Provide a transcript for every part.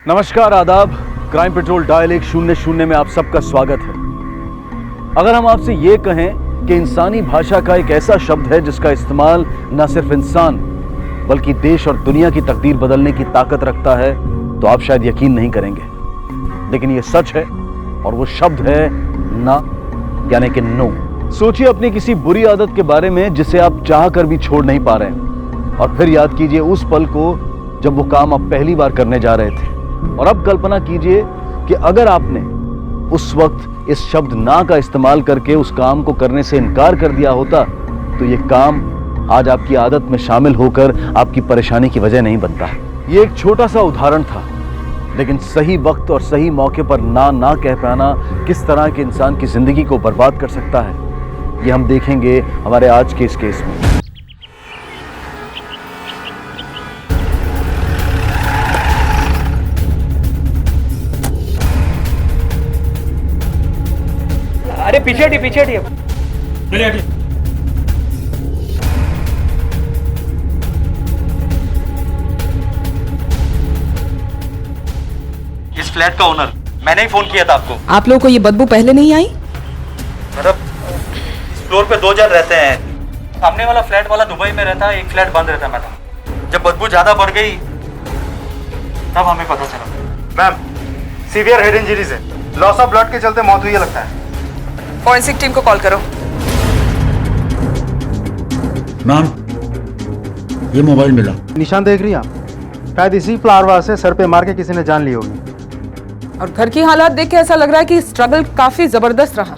नमस्कार, आदाब। Crime petrol dial 100 में आप सबका स्वागत है। अगर हम आपसे ये कहें कि इंसानी भाषा का एक ऐसा शब्द है जिसका इस्तेमाल न सिर्फ इंसान बल्कि देश और दुनिया की तकदीर बदलने की ताकत रखता है, तो आप शायद यकीन नहीं करेंगे, लेकिन ये सच है और वो शब्द है ना, यानी कि नो। सोचिए अपनी किसी बुरी आदत के बारे में जिसे आप चाह कर भी छोड़ नहीं पा रहे हैं, और फिर याद कीजिए उस पल को जब वो काम आप पहली बार करने जा रहे थे। और अब कल्पना कीजिए कि अगर आपने उस वक्त इस शब्द ना का इस्तेमाल करके उस काम को करने से इनकार कर दिया होता, तो ये काम आज आपकी आदत में शामिल होकर आपकी परेशानी की वजह नहीं बनता। ये एक छोटा सा उदाहरण था, लेकिन सही वक्त और सही मौके पर ना कह पाना किस तरह के इंसान की जिंदगी को बर्बाद कर सकता है, ये हम देखेंगे हमारे आज के इस केस में। अरे पीछे हटिए चलिए हटिए। इस फ्लैट का ओनर, मैंने ही फोन किया था आपको। आप लोगों को ये बदबू पहले नहीं आई? मतलब इस फ्लोर पे 2 जन रहते हैं। सामने वाला फ्लैट वाला दुबई में रहता है, एक फ्लैट बंद रहता है मैडम। जब बदबू ज्यादा बढ़ गई तब हमें पता चला। मैम, सीवियर हेड इंजरीज है, लॉस ऑफ ब्लड के चलते मौत हुई है लगता है। फॉरेंसिक टीम को कॉल करो। मैम, ये मोबाइल मिला। निशान देख रही हैं आप? शायद इसी फ्लावर से सर पे मार के किसी ने जान ली होगी। और घर की हालात देख के ऐसा लग रहा है कि स्ट्रगल काफी जबरदस्त रहा,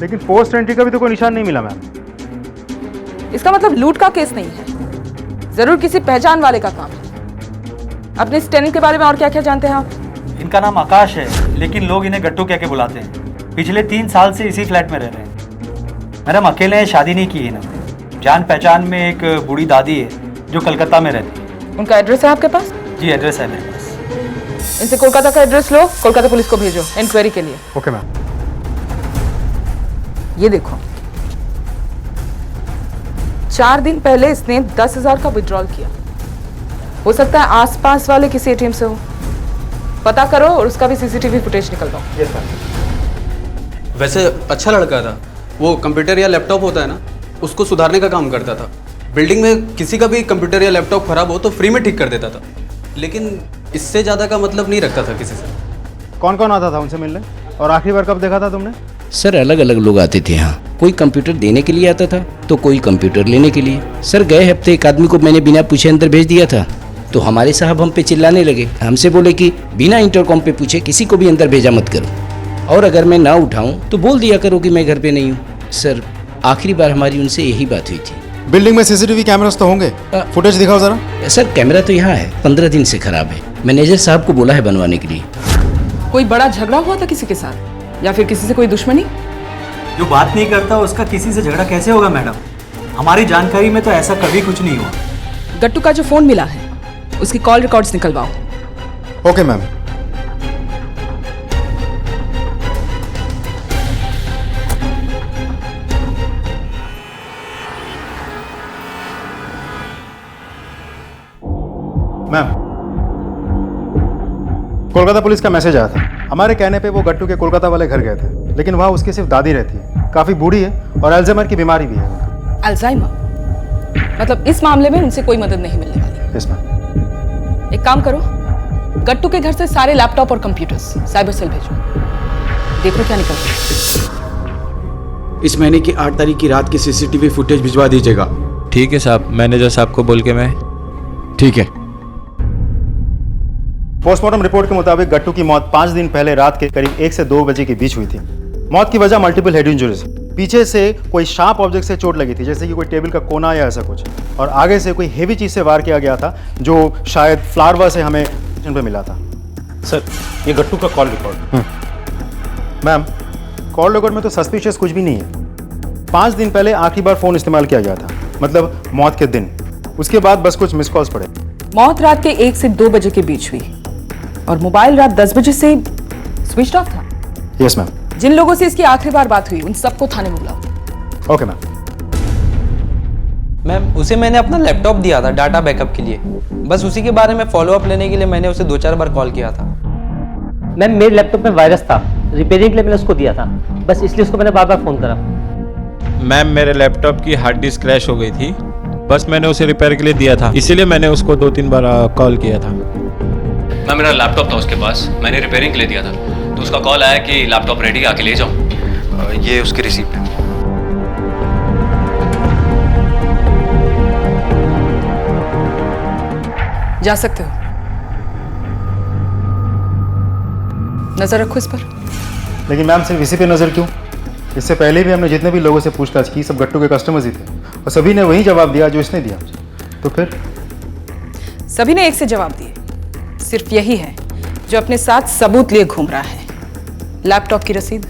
लेकिन पोस्ट एंट्री का भी तो कोई निशान नहीं मिला मैम। इसका मतलब लूट का केस नहीं है, जरूर किसी पहचान वाले का काम है। अपने इस टेनेंट के बारे में और क्या क्या जानते हैं आप? इनका नाम आकाश है, लेकिन लोग इन्हें गट्टू कह के बुलाते हैं। पिछले 3 साल से इसी फ्लैट में रह रहे हैं। मैडम अकेले हैं, शादी नहीं की इन्होंने। जान पहचान में एक बूढ़ी दादी है जो कलकत्ता में रहती है। उनका एड्रेस है आपके पास? जी, एड्रेस है मेरे पास। इनसे कोलकाता का एड्रेस लो, कोलकाता पुलिस को भेजो इंक्वायरी के लिए। Okay ma'am. ये देखो, 4 दिन पहले इसने 10,000 का विड्रॉल किया। हो सकता है आसपास वाले किसी एटीएम से हो। पता करो और उसका भी सीसीटीवी फुटेज निकलवाओ। Yes ma'am. वैसे अच्छा लड़का था वो। कंप्यूटर या लैपटॉप होता है ना, उसको सुधारने का काम करता था। बिल्डिंग में किसी का भी कंप्यूटर या लैपटॉप खराब हो तो फ्री में ठीक कर देता था, लेकिन इससे ज़्यादा का मतलब नहीं रखता था किसी से। कौन कौन आता था उनसे मिलने, और आखिरी बार कब देखा था तुमने? सर अलग अलग लोग आते थे यहाँ। कोई कंप्यूटर देने के लिए आता था तो कोई कंप्यूटर लेने के लिए। सर गए हफ्ते एक आदमी को मैंने बिना पूछे अंदर भेज दिया था, तो हमारे साहब हम पे चिल्लाने लगे। हमसे बोले कि बिना इंटरकॉम पे पूछे किसी को भी अंदर भेजा मत करो, और अगर मैं ना उठाऊं तो बोल दिया करो कि मैं घर पे नहीं हूँ। सर आखिरी बार हमारी उनसे यही बात हुई थी। बिल्डिंग में सीसीटीवी कैमरास तो होंगे, फुटेज दिखाओ जरा। सर कैमरा तो यहाँ है, 15 दिन से खराब है। मैनेजर साहब को बोला है बनवाने के लिए। कोई बड़ा झगड़ा हुआ था किसी के साथ, या फिर किसी से कोई दुश्मनी? जो बात नहीं करता उसका किसी से झगड़ा कैसे होगा मैडम? हमारी जानकारी में तो ऐसा कभी कुछ नहीं हुआ। गट्टू का जो फोन मिला है उसकी कॉल रिकॉर्ड्स निकलवाओ। Okay ma'am. Ma'am, Kolkata police का मैसेज आया था। हमारे कहने पे वो गट्टू के कोलकाता वाले घर गए थे, लेकिन वहाँ उसकी सिर्फ दादी रहती है, काफी बूढ़ी है और अल्जाइमर की बीमारी भी है। अल्जाइमर? मतलब इस मामले में उनसे कोई मदद नहीं मिलने वाली। Yes ma'am. एक काम करो, गट्टू के घर से सारे लैपटॉप और कंप्यूटर्स साइबर सेल भेजो, देखो क्या निकलता है। इस महीने की 8 तारीख की रात की सीसीटीवी फुटेज भिजवा दीजिएगा। ठीक है साहब, मैनेजर साहब को बोल के मैं। ठीक है। पोस्टमार्टम रिपोर्ट के मुताबिक गट्टू की मौत 5 दिन पहले रात के करीब 1 से 2 बजे के बीच हुई थी। मौत की वजह मल्टीपल हेड इंजरीज, पीछे से कोई शार्प ऑब्जेक्ट से चोट लगी थी, जैसे कि कोई टेबल का कोना या ऐसा कुछ, और आगे से कोई हेवी चीज से वार किया गया था जो शायद फ्लावर से हमें पे मिला था। सर, ये गट्टू का call record. Ma'am, call record में तो सस्पिशियस कुछ भी नहीं है। 5 दिन पहले आखिरी बार फोन इस्तेमाल किया गया था, मतलब मौत के दिन। उसके बाद बस कुछ मिस कॉल्स पड़े। मौत रात के 1 से 2 बजे के बीच हुई और मोबाइल रात 10 बजे से स्विच ऑफ था। Yes ma'am. जिन लोगों से इसकी आखिरी बार बात हुई उन सबको थाने में बुलाओ। Okay ma'am. मैम उसे मैंने अपना लैपटॉप दिया था डाटा बैकअप के लिए, बस उसी के बारे में फॉलोअप लेने के लिए मैंने उसे 2-4 बार कॉल किया था। मैम मेरे लैपटॉप में वायरस था, रिपेयरिंग के लिए मैंने उसको दिया था, बस इसलिए उसको मैंने बार बार फ़ोन करा। मैम मेरे लैपटॉप की हार्ड डिस्क क्रैश हो गई थी, बस मैंने उसे रिपेयर के लिए दिया था, इसीलिए मैंने उसको 2-3 बार कॉल किया था। मैम मेरा लैपटॉप था उसके पास, मैंने रिपेयरिंग के लिए दिया था, तो उसका कॉल आया कि लैपटॉप रेडी, आके ले जाओ। ये उसकी रिसीप्ट है। जा सकते हो, नजर रखो इस पर। लेकिन मैम सिर्फ इसी पे नज़र क्यों? इससे पहले भी हमने जितने भी लोगों से पूछताछ की सब गट्टू के कस्टमर्स ही थे और सभी ने वही जवाब दिया जो इसने दिया। तो फिर सभी ने एक से जवाब दिए, सिर्फ यही है जो अपने साथ सबूत लिए घूम रहा है, लैपटॉप की रसीद।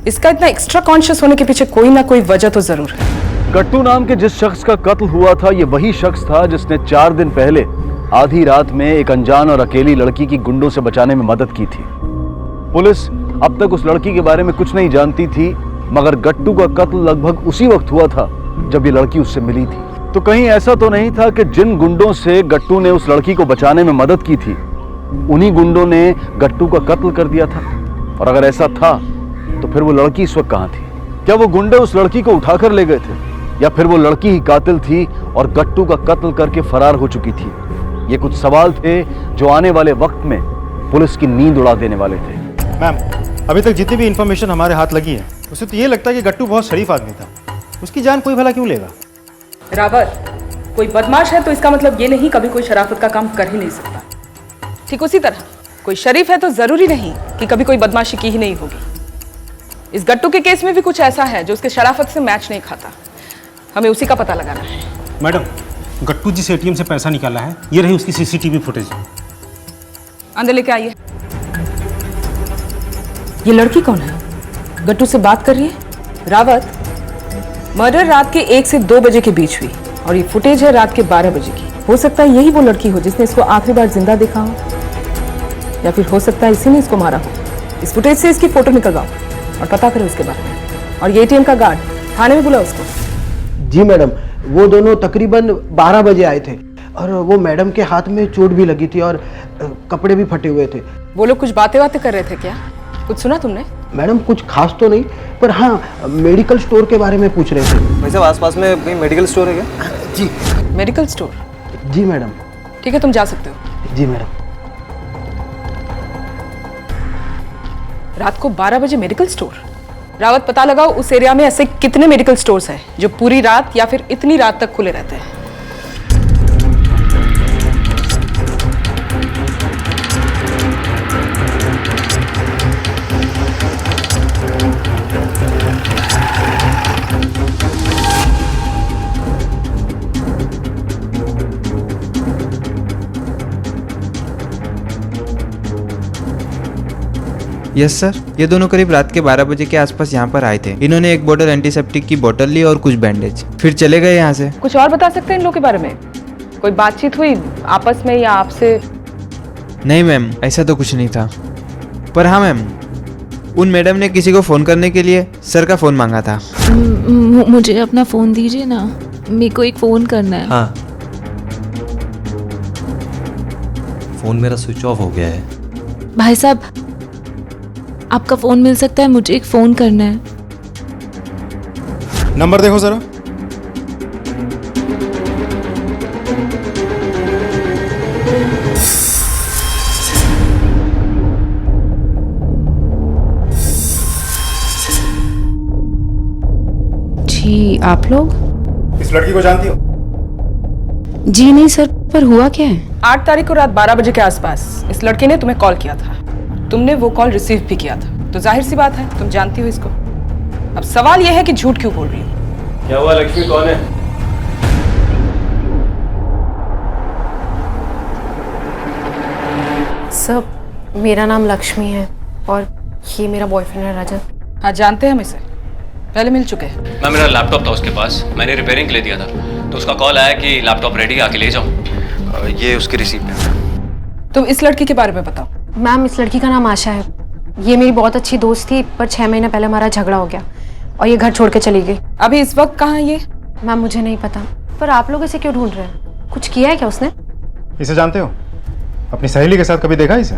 इसका इतना एक्स्ट्रा कॉन्शियस होने के पीछे कोई ना कोई वजह तो जरूर है। गट्टू नाम के जिस शख्स का कत्ल हुआ था, ये वही शख्स था जिसने 4 दिन पहले आधी रात में एक अनजान और अकेली लड़की की गुंडों से बचाने में मदद की थी। पुलिस अब तक उस लड़की के बारे में कुछ नहीं जानती थी, मगर गट्टू का कत्ल लगभग उसी वक्त हुआ था जब ये लड़की उससे मिली थी। तो कहीं ऐसा तो नहीं था कि जिन गुंडों से गट्टू ने उस लड़की को बचाने में मदद की थी, उन्हीं गुंडों ने गट्टू का कत्ल कर दिया था? और अगर ऐसा था तो फिर वो लड़की इस वक्त कहाँ थी? क्या वो गुंडे उस लड़की को उठाकर ले गए थे, या फिर वो लड़की ही कातिल थी और गट्टू का कत्ल करके फरार हो चुकी थी? ये कुछ सवाल थे जो आने वाले वक्त में पुलिस की नींद उड़ा देने वाले थे। मैम अभी तक जितनी भी इंफॉर्मेशन हमारे हाथ लगी है उससे तो ये लगता है कि गट्टू बहुत शरीफ आदमी था, उसकी जान कोई भला क्यों लेगा? रावत, कोई बदमाश है तो इसका मतलब ये नहीं कभी कोई शराफत का काम कर ही नहीं सकता। ठीक उसी तरह कोई शरीफ है तो जरूरी नहीं कि कभी कोई बदमाशी की ही नहीं होगी। इस गट्टू के केस में भी कुछ ऐसा है जो उसके शराफत से मैच नहीं खाता, हमें उसी का पता लगाना है। मैडम गट्टू जिस एटीएम से पैसा निकाला है, ये रही उसकी सीसीटीवी फुटेज। अंदर लेके आइए। ये लड़की कौन है? गट्टू से बात कर रही है? रावत, मर्डर रात के 1 से 2 बजे के बीच हुई और ये फुटेज है रात के 12 बजे की। हो सकता है यही वो लड़की हो जिसने इसको आखिरी बार जिंदा देखा हो, या फिर हो सकता है इसी ने इसको मारा हो। इस फुटेज से इसकी फोटो निकलवाओ और पता करो उसके बारे में। और ये एटीएम का गार्ड थाने में बुला उसको। जी मैडम, वो दोनों तकरीबन 12 बजे आए थे और वो मैडम के हाथ में चोट भी लगी थी और कपड़े भी फटे हुए थे। वो लोग कुछ बातें कर रहे थे क्या? कुछ सुना तुमने? मैडम कुछ खास तो नहीं, पर हाँ मेडिकल स्टोर के बारे में पूछ रहे थे। भाई साहब आसपास में कोई मेडिकल स्टोर है क्या? जी मेडिकल स्टोर? जी मैडम। ठीक है, तुम जा सकते हो। जी मैडम। रात को 12 बजे मेडिकल स्टोर? रावत, पता लगाओ उस एरिया में ऐसे कितने मेडिकल स्टोर्स हैं जो पूरी रात या फिर इतनी रात तक खुले रहते हैं। यस सर, ये दोनों करीब रात के 12 बजे के आसपास यहाँ पर आए थे। इन्होंने एक बोतल एंटीसेप्टिक की बोतल ली और कुछ बैंडेज, फिर चले गए यहाँ से। कुछ और बता सकते हैं इन लोगों के बारे में? कोई बातचीत हुई आपस में या आपसे? नहीं मैम, ऐसा तो कुछ नहीं था। पर हाँ मैम, उन मैडम ने किसी को फ़ोन करने के लिए सर का फ़ोन मांगा था। मुझे अपना फ़ोन दीजिए ना, मेरे को एक फ़ोन करना है। हाँ, फ़ोन मेरा स्विच ऑफ हो गया है। भाई साहब, आपका फ़ोन मिल सकता है? मुझे एक फ़ोन करना है। नंबर देखो जरा। जी आप लोग? इस लड़की को जानती हो? जी नहीं सर, पर हुआ क्या है? 8 तारीख को रात 12 बजे के आसपास इस लड़के ने तुम्हें कॉल किया था, तुमने वो कॉल रिसीव भी किया था, तो जाहिर सी बात है तुम जानती हो इसको। अब सवाल यह है कि झूठ क्यों बोल रही हो? क्या हुआ, लक्ष्मी कौन है? सर, मेरा नाम लक्ष्मी है और ये मेरा बॉयफ्रेंड है रजत। हाँ, जानते हैं हम इसे, पहले मिल चुके हैं। मैम मेरा लैपटॉप था उसके पास, मैंने रिपेयरिंग के लिए दिया था, तो उसका कॉल आया कि लैपटॉप रेडी, आके ले जाओ। ये उसकी रिसीप्ट है। तुम इस लड़की के बारे में बताओ। मैम, इस लड़की का नाम आशा है। ये मेरी बहुत अच्छी दोस्त थी, पर 6 महीने पहले हमारा झगड़ा हो गया और ये घर छोड़ के चली गई। अभी इस वक्त कहाँ है ये? मैम मुझे नहीं पता, पर आप लोग इसे क्यों ढूंढ रहे हैं? कुछ किया है क्या उसने? इसे जानते हो? अपनी सहेली के साथ कभी देखा इसे?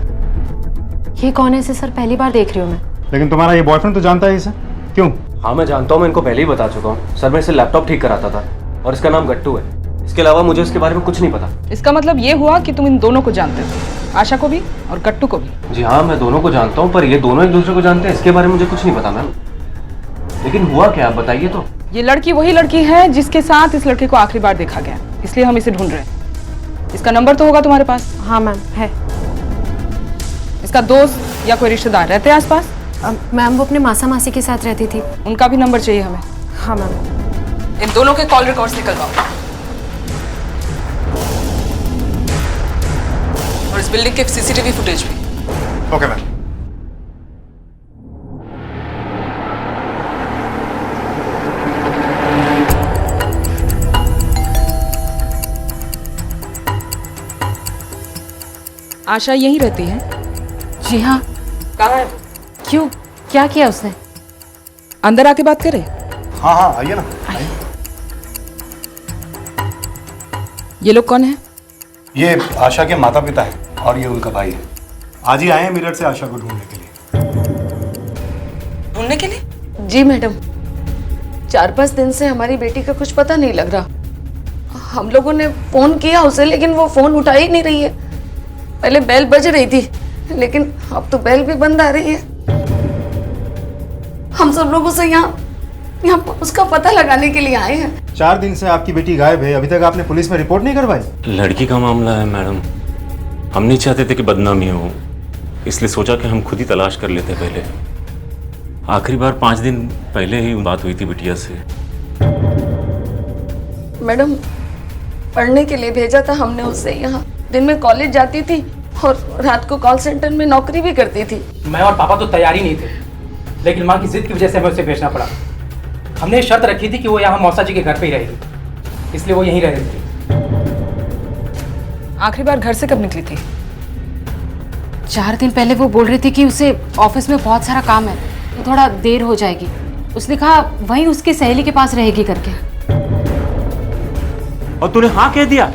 ये कौन है? इसे सर पहली बार देख रही हूँ मैं। लेकिन तुम्हारा ये बॉयफ्रेंड तो जानता है इसे, क्यों? हाँ मैं जानता हूँ, मैं इनको पहले ही बता चुका हूँ सर। मैं इसे लैपटॉप ठीक कराता था और इसका नाम गट्टू है। इसके अलावा मुझे इसके बारे में कुछ नहीं पता। इसका मतलब ये हुआ कि तुम इन दोनों को जानते हो, आशा को भी और गट्टू को भी? जी हाँ, मैं दोनों को जानता हूँ, पर ये दोनों एक दूसरे को जानते हैं इसके बारे में मुझे कुछ नहीं पता मैम। लेकिन हुआ क्या, आप बताइए तो। ये लड़की वही लड़की है जिसके साथ इस लड़के को आखिरी बार देखा गया, इसलिए हम इसे ढूंढ रहे हैं। इसका नंबर तो होगा तुम्हारे पास? हाँ मैम है। इसका दोस्त या कोई रिश्तेदार रहते हैं आसपास? मैम वो अपने मासा मासी के साथ रहती थी। उनका भी नंबर चाहिए हमें। हाँ मैम। इन दोनों के कॉल रिकॉर्ड्स निकलवाओ और इस बिल्डिंग के सीसीटीवी फुटेज भी। Okay ma'am. आशा यहीं रहती है? जी हाँ। कहाँ है? क्यों, क्या किया उसने? अंदर आके बात करे। हाँ हाँ आइए ना। ये लोग कौन है? ये आशा के माता पिता हैं और ये उनका भाई है। आज ही आए हैं मीरठ से आशा को ढूंढने के लिए। ढूंढने के लिए? जी मैडम, 4-5 दिन से हमारी बेटी का कुछ पता नहीं लग रहा। हम लोगों ने फोन किया उसे, लेकिन वो फोन उठा ही नहीं रही है। पहले बेल बज रही थी, लेकिन अब तो बेल भी बंद आ रही है। हम सब लोगों से यहाँ उसका पता लगाने के लिए आए हैं। 4 दिन से आपकी बेटी गायब है, अभी तक आपने पुलिस में रिपोर्ट नहीं करवाई? लड़की का मामला है मैडम, हम नहीं चाहते थे कि बदनामी हो, इसलिए सोचा कि हम खुद ही तलाश कर लेते पहले। आखिरी बार 5 दिन पहले ही बात हुई थी बिटिया से। मैडम, पढ़ने के लिए भेजा था हमने उसे यहाँ। दिन में कॉलेज जाती थी और रात को कॉल सेंटर में नौकरी भी करती थी। मैं और पापा तो तैयार ही नहीं थे, लेकिन माँ की जिद की वजह से हमें उसे भेजना पड़ा। हमने शर्त रखी थी कि वो यहाँ मौसा जी के घर पे ही रहेगी, इसलिए वो यहीं रह रही थी। आखिरी बार घर से कब निकली थी? 4 दिन पहले वो बोल रही थी कि उसे ऑफिस में बहुत सारा काम है, तो थोड़ा देर हो जाएगी। उसने कहा वहीं उसकी सहेली के पास रहेगी करके। और तूने हाँ कह दिया?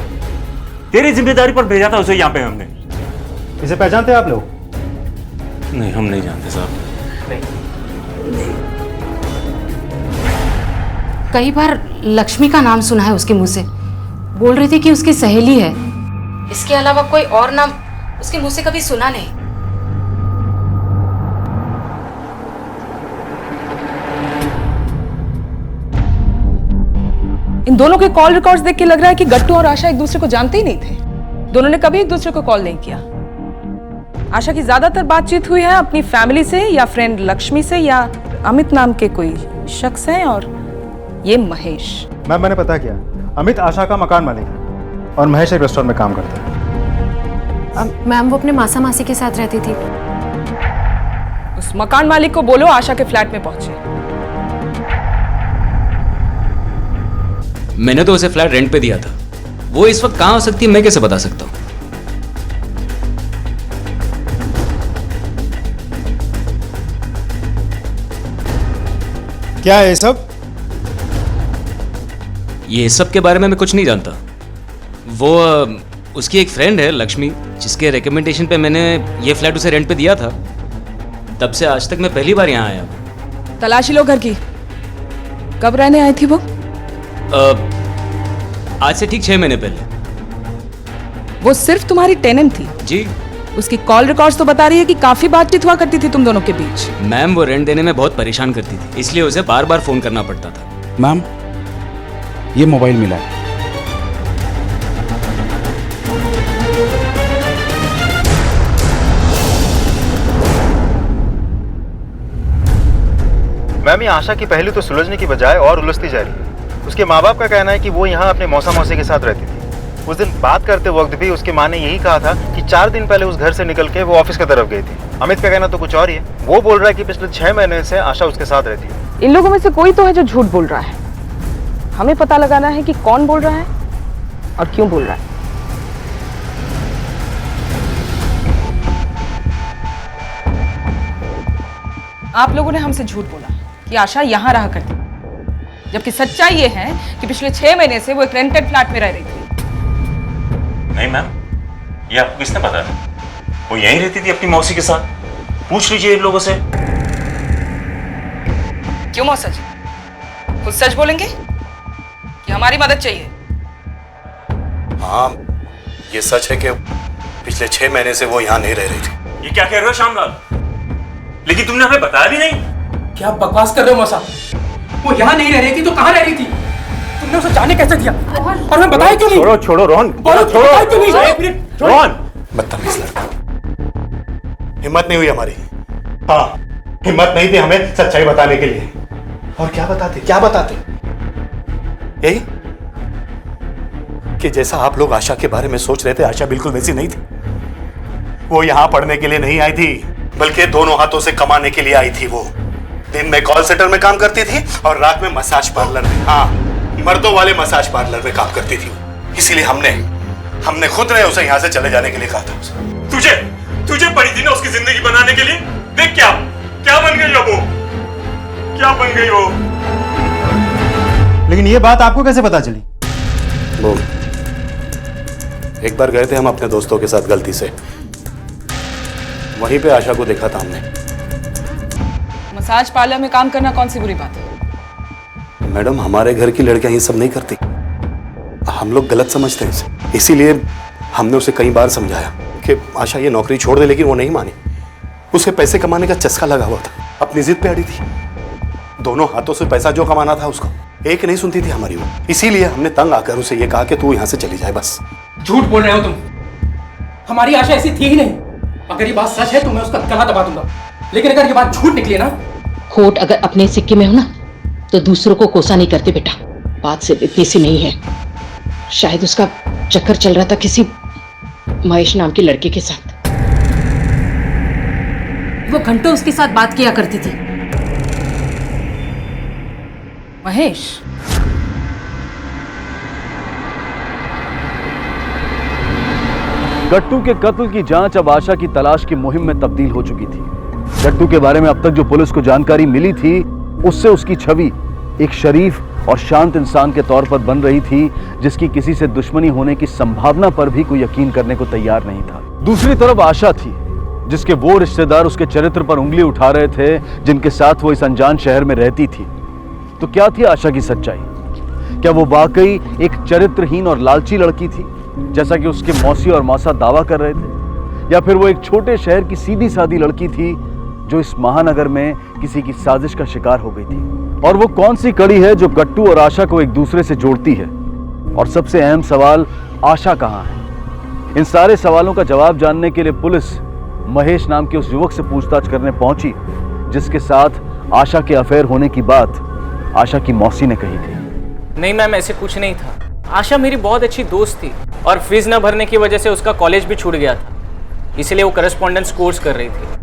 तेरी जिम्मेदारी पर भेजा था उसे यहाँ पे हमने। इसे पहचानते हैं आप लोग? नहीं, हम नहीं जानते साहब। कई बार लक्ष्मी का नाम सुना है उसके मुंह से। बोल रही थी कि उसकी सहेली है, इसके अलावा कोई और नाम उसके मुंह से कभी सुना नहीं। इन दोनों के कॉल रिकॉर्ड्स देख के लग रहा है कि गट्टू और आशा एक दूसरे को जानते ही नहीं थे। दोनों ने कभी एक दूसरे को कॉल नहीं किया। आशा की ज्यादातर बातचीत हुई है अपनी फैमिली से या फ्रेंड लक्ष्मी से या अमित नाम के कोई शख्स हैं, और ये महेश। मैम मैंने पता किया, अमित आशा का मकान मालिक है और महेश एक रेस्टोरेंट में काम करता है। मैम वो अपने मासा मासी के साथ रहती थी। उस मकान मालिक को बोलो आशा के फ्लैट में पहुंचे। मैंने तो उसे फ्लैट रेंट पे दिया था, वो इस वक्त कहाँ हो सकती है मैं कैसे बता सकता हूँ? क्या है ये सब? ये सब के बारे में मैं कुछ नहीं जानता। वो उसकी एक फ्रेंड है लक्ष्मी, जिसके रिकमेंडेशन पे मैंने ये फ्लैट उसे रेंट पे दिया था। तब से आज तक मैं पहली बार यहाँ आया। तलाशी लो घर की। कब रहने आई थी वो? आज से ठीक 6 महीने पहले। वो सिर्फ तुम्हारी टेनेंट थी? जी। उसकी कॉल रिकॉर्ड्स तो बता रही है कि काफी बातचीत हुआ करती थी तुम दोनों के बीच। मैम वो रेंट देने में बहुत परेशान करती थी, इसलिए उसे बार बार फोन करना पड़ता था। मैम ये मोबाइल मिला है। मैम ये आशा की पहली तो सुलझने की बजाय और उलझती जा रही है। उसके माँ बाप का कहना है कि वो यहाँ अपने मौसा मौसी के साथ रहती थी। उस दिन बात करते वक्त भी उसकी माँ ने यही कहा था कि 4 दिन पहले उस घर से निकल के वो ऑफिस की तरफ गई थी। अमित का कहना तो कुछ और ही है। वो बोल रहा है कि पिछले 6 महीने से आशा उसके साथ रहती है। इन लोगों में से कोई तो है जो झूठ बोल रहा है। हमें पता लगाना है कि कौन बोल रहा है और क्यों बोल रहा है। आप लोगों ने हमसे झूठ बोला कि आशा यहाँ रहा करती। जबकि सच्चाई ये है कि पिछले 6 महीने से वो एक रेंटेड फ्लैट में रह रही थी। नहीं मैम, ये आपको किसने बताया? वो यहीं रहती थी अपनी मौसी के साथ। पूछ लीजिए इन लोगों से। क्यों मौसा जी, खुद सच बोलेंगे कि हमारी मदद चाहिए? हाँ, ये सच है कि पिछले 6 महीने से वो यहाँ नहीं रह रही थी। ये क्या कह रहे हो श्यामलाल? लेकिन तुमने हमें बताया भी नहीं। क्या बकवास कर रहे हो मौसा? वो यहाँ नहीं रह रही थी तो कहाँ रह रही थी? तुमने उसे जाने कैसे दिया? और हमें बताया क्यों नहीं? छोड़ो छोड़ो रोहन, बोलो, बताया क्यों नहीं? रोहन, बदतमीज लड़का। हिम्मत नहीं हुई हमारी। हाँ, हिम्मत नहीं थी हमें सच्चाई बताने के लिए। और क्या बताते? यही कि जैसा आप लोग आशा के बारे में सोच रहे थे, आशा बिल्कुल वैसी नहीं थी। वो यहाँ पढ़ने के लिए नहीं आई थी, बल्कि दोनों हाथों से कमाने के लिए आई थी। वो दिन में कॉल सेंटर में काम करती थी और रात में मसाज पार्लर में, हाँ, मर्दों वाले मसाज पार्लर में काम करती थी। इसीलिए हमने खुद ने उसे यहाँ से चले जाने के लिए कहा था। तुझे पड़ी थी ना उसकी जिंदगी बनाने के लिए। देख क्या बन गई हो वो, क्या बन गई हो। लेकिन ये बात आपको कैसे पता चली? वो एक बार गए थे हम अपने दोस्तों के साथ गलती से, वहीं पे आशा को देखा था हमने। मसाज पार्लर में काम करना कौन सी बुरी बात है? मैडम, हमारे घर की लड़कियां ये सब नहीं करती। हम लोग गलत समझते हैं इसे, इसीलिए हमने उसे कई बार समझाया कि आशा ये नौकरी छोड़ दे, लेकिन वो नहीं मानी। उसे पैसे कमाने का चस्का लगा हुआ था, अपनी जिद पे अड़ी थी। दोनों हाथों से पैसा जो कमाना था उसको, एक नहीं सुनती थी हमारी वो। इसीलिए हमने तंग आकर उसे ये कहा कि तू यहाँ से चली जाए बस। झूठ बोल रहे हो तुम। हमारी आशा ऐसी थी ही नहीं। अगर ये बात सच है तो मैं उसका गला दबा दूंगा, लेकिन अगर ये बात झूठ निकली ना। खोट अगर अपने सिक्के में हो ना तो दूसरों को कोसा नहीं करते बेटा। बात सिर्फ इतनी सी नहीं है। शायद उसका चक्कर चल रहा था किसी महेश नाम के लड़के के साथ। वो घंटों उसके साथ बात किया करती थी। महेश, गट्टू के कत्ल की जांच अब आशा की तलाश की मुहिम में तब्दील हो चुकी थी। गट्टू के बारे में अब तक जो पुलिस को जानकारी मिली थी, उससे उसकी छवि एक शरीफ और शांत इंसान के तौर पर बन रही थी, जिसकी किसी से दुश्मनी होने की संभावना पर भी कोई यकीन करने को तैयार नहीं था। दूसरी तरफ आशा थी, जिसके वो रिश्तेदार उसके चरित्र पर उंगली उठा रहे थे, जिनके साथ वो इस अनजान शहर में रहती थी। तो क्या थी आशा की सच्चाई? क्या वो वाकई एक चरित्रहीन और लालची लड़की थी, जैसा कि उसके मौसी और मौसा दावा कर रहे थे? या फिर वो एक छोटे शहर की सीधी सादी लड़की थी, जो इस महानगर में किसी की साजिश का शिकार हो गई थी? और वो कौन सी कड़ी है जो गट्टू और आशा को एक दूसरे से जोड़ती है? और सबसे अहम सवाल, आशा कहाँ है? इन सारे सवालों का जवाब जानने के लिए पुलिस महेश नाम के उस युवक से पूछताछ करने पहुंची, जिसके साथ आशा के अफेयर होने की बात आशा की मौसी ने कही थी। नहीं मैम, ऐसे कुछ नहीं था। आशा मेरी बहुत अच्छी दोस्त थी और फीस न भरने की वजह से उसका कॉलेज भी छूट गया था, इसलिए वो करस्पॉन्डेंस कोर्स कर रही थी।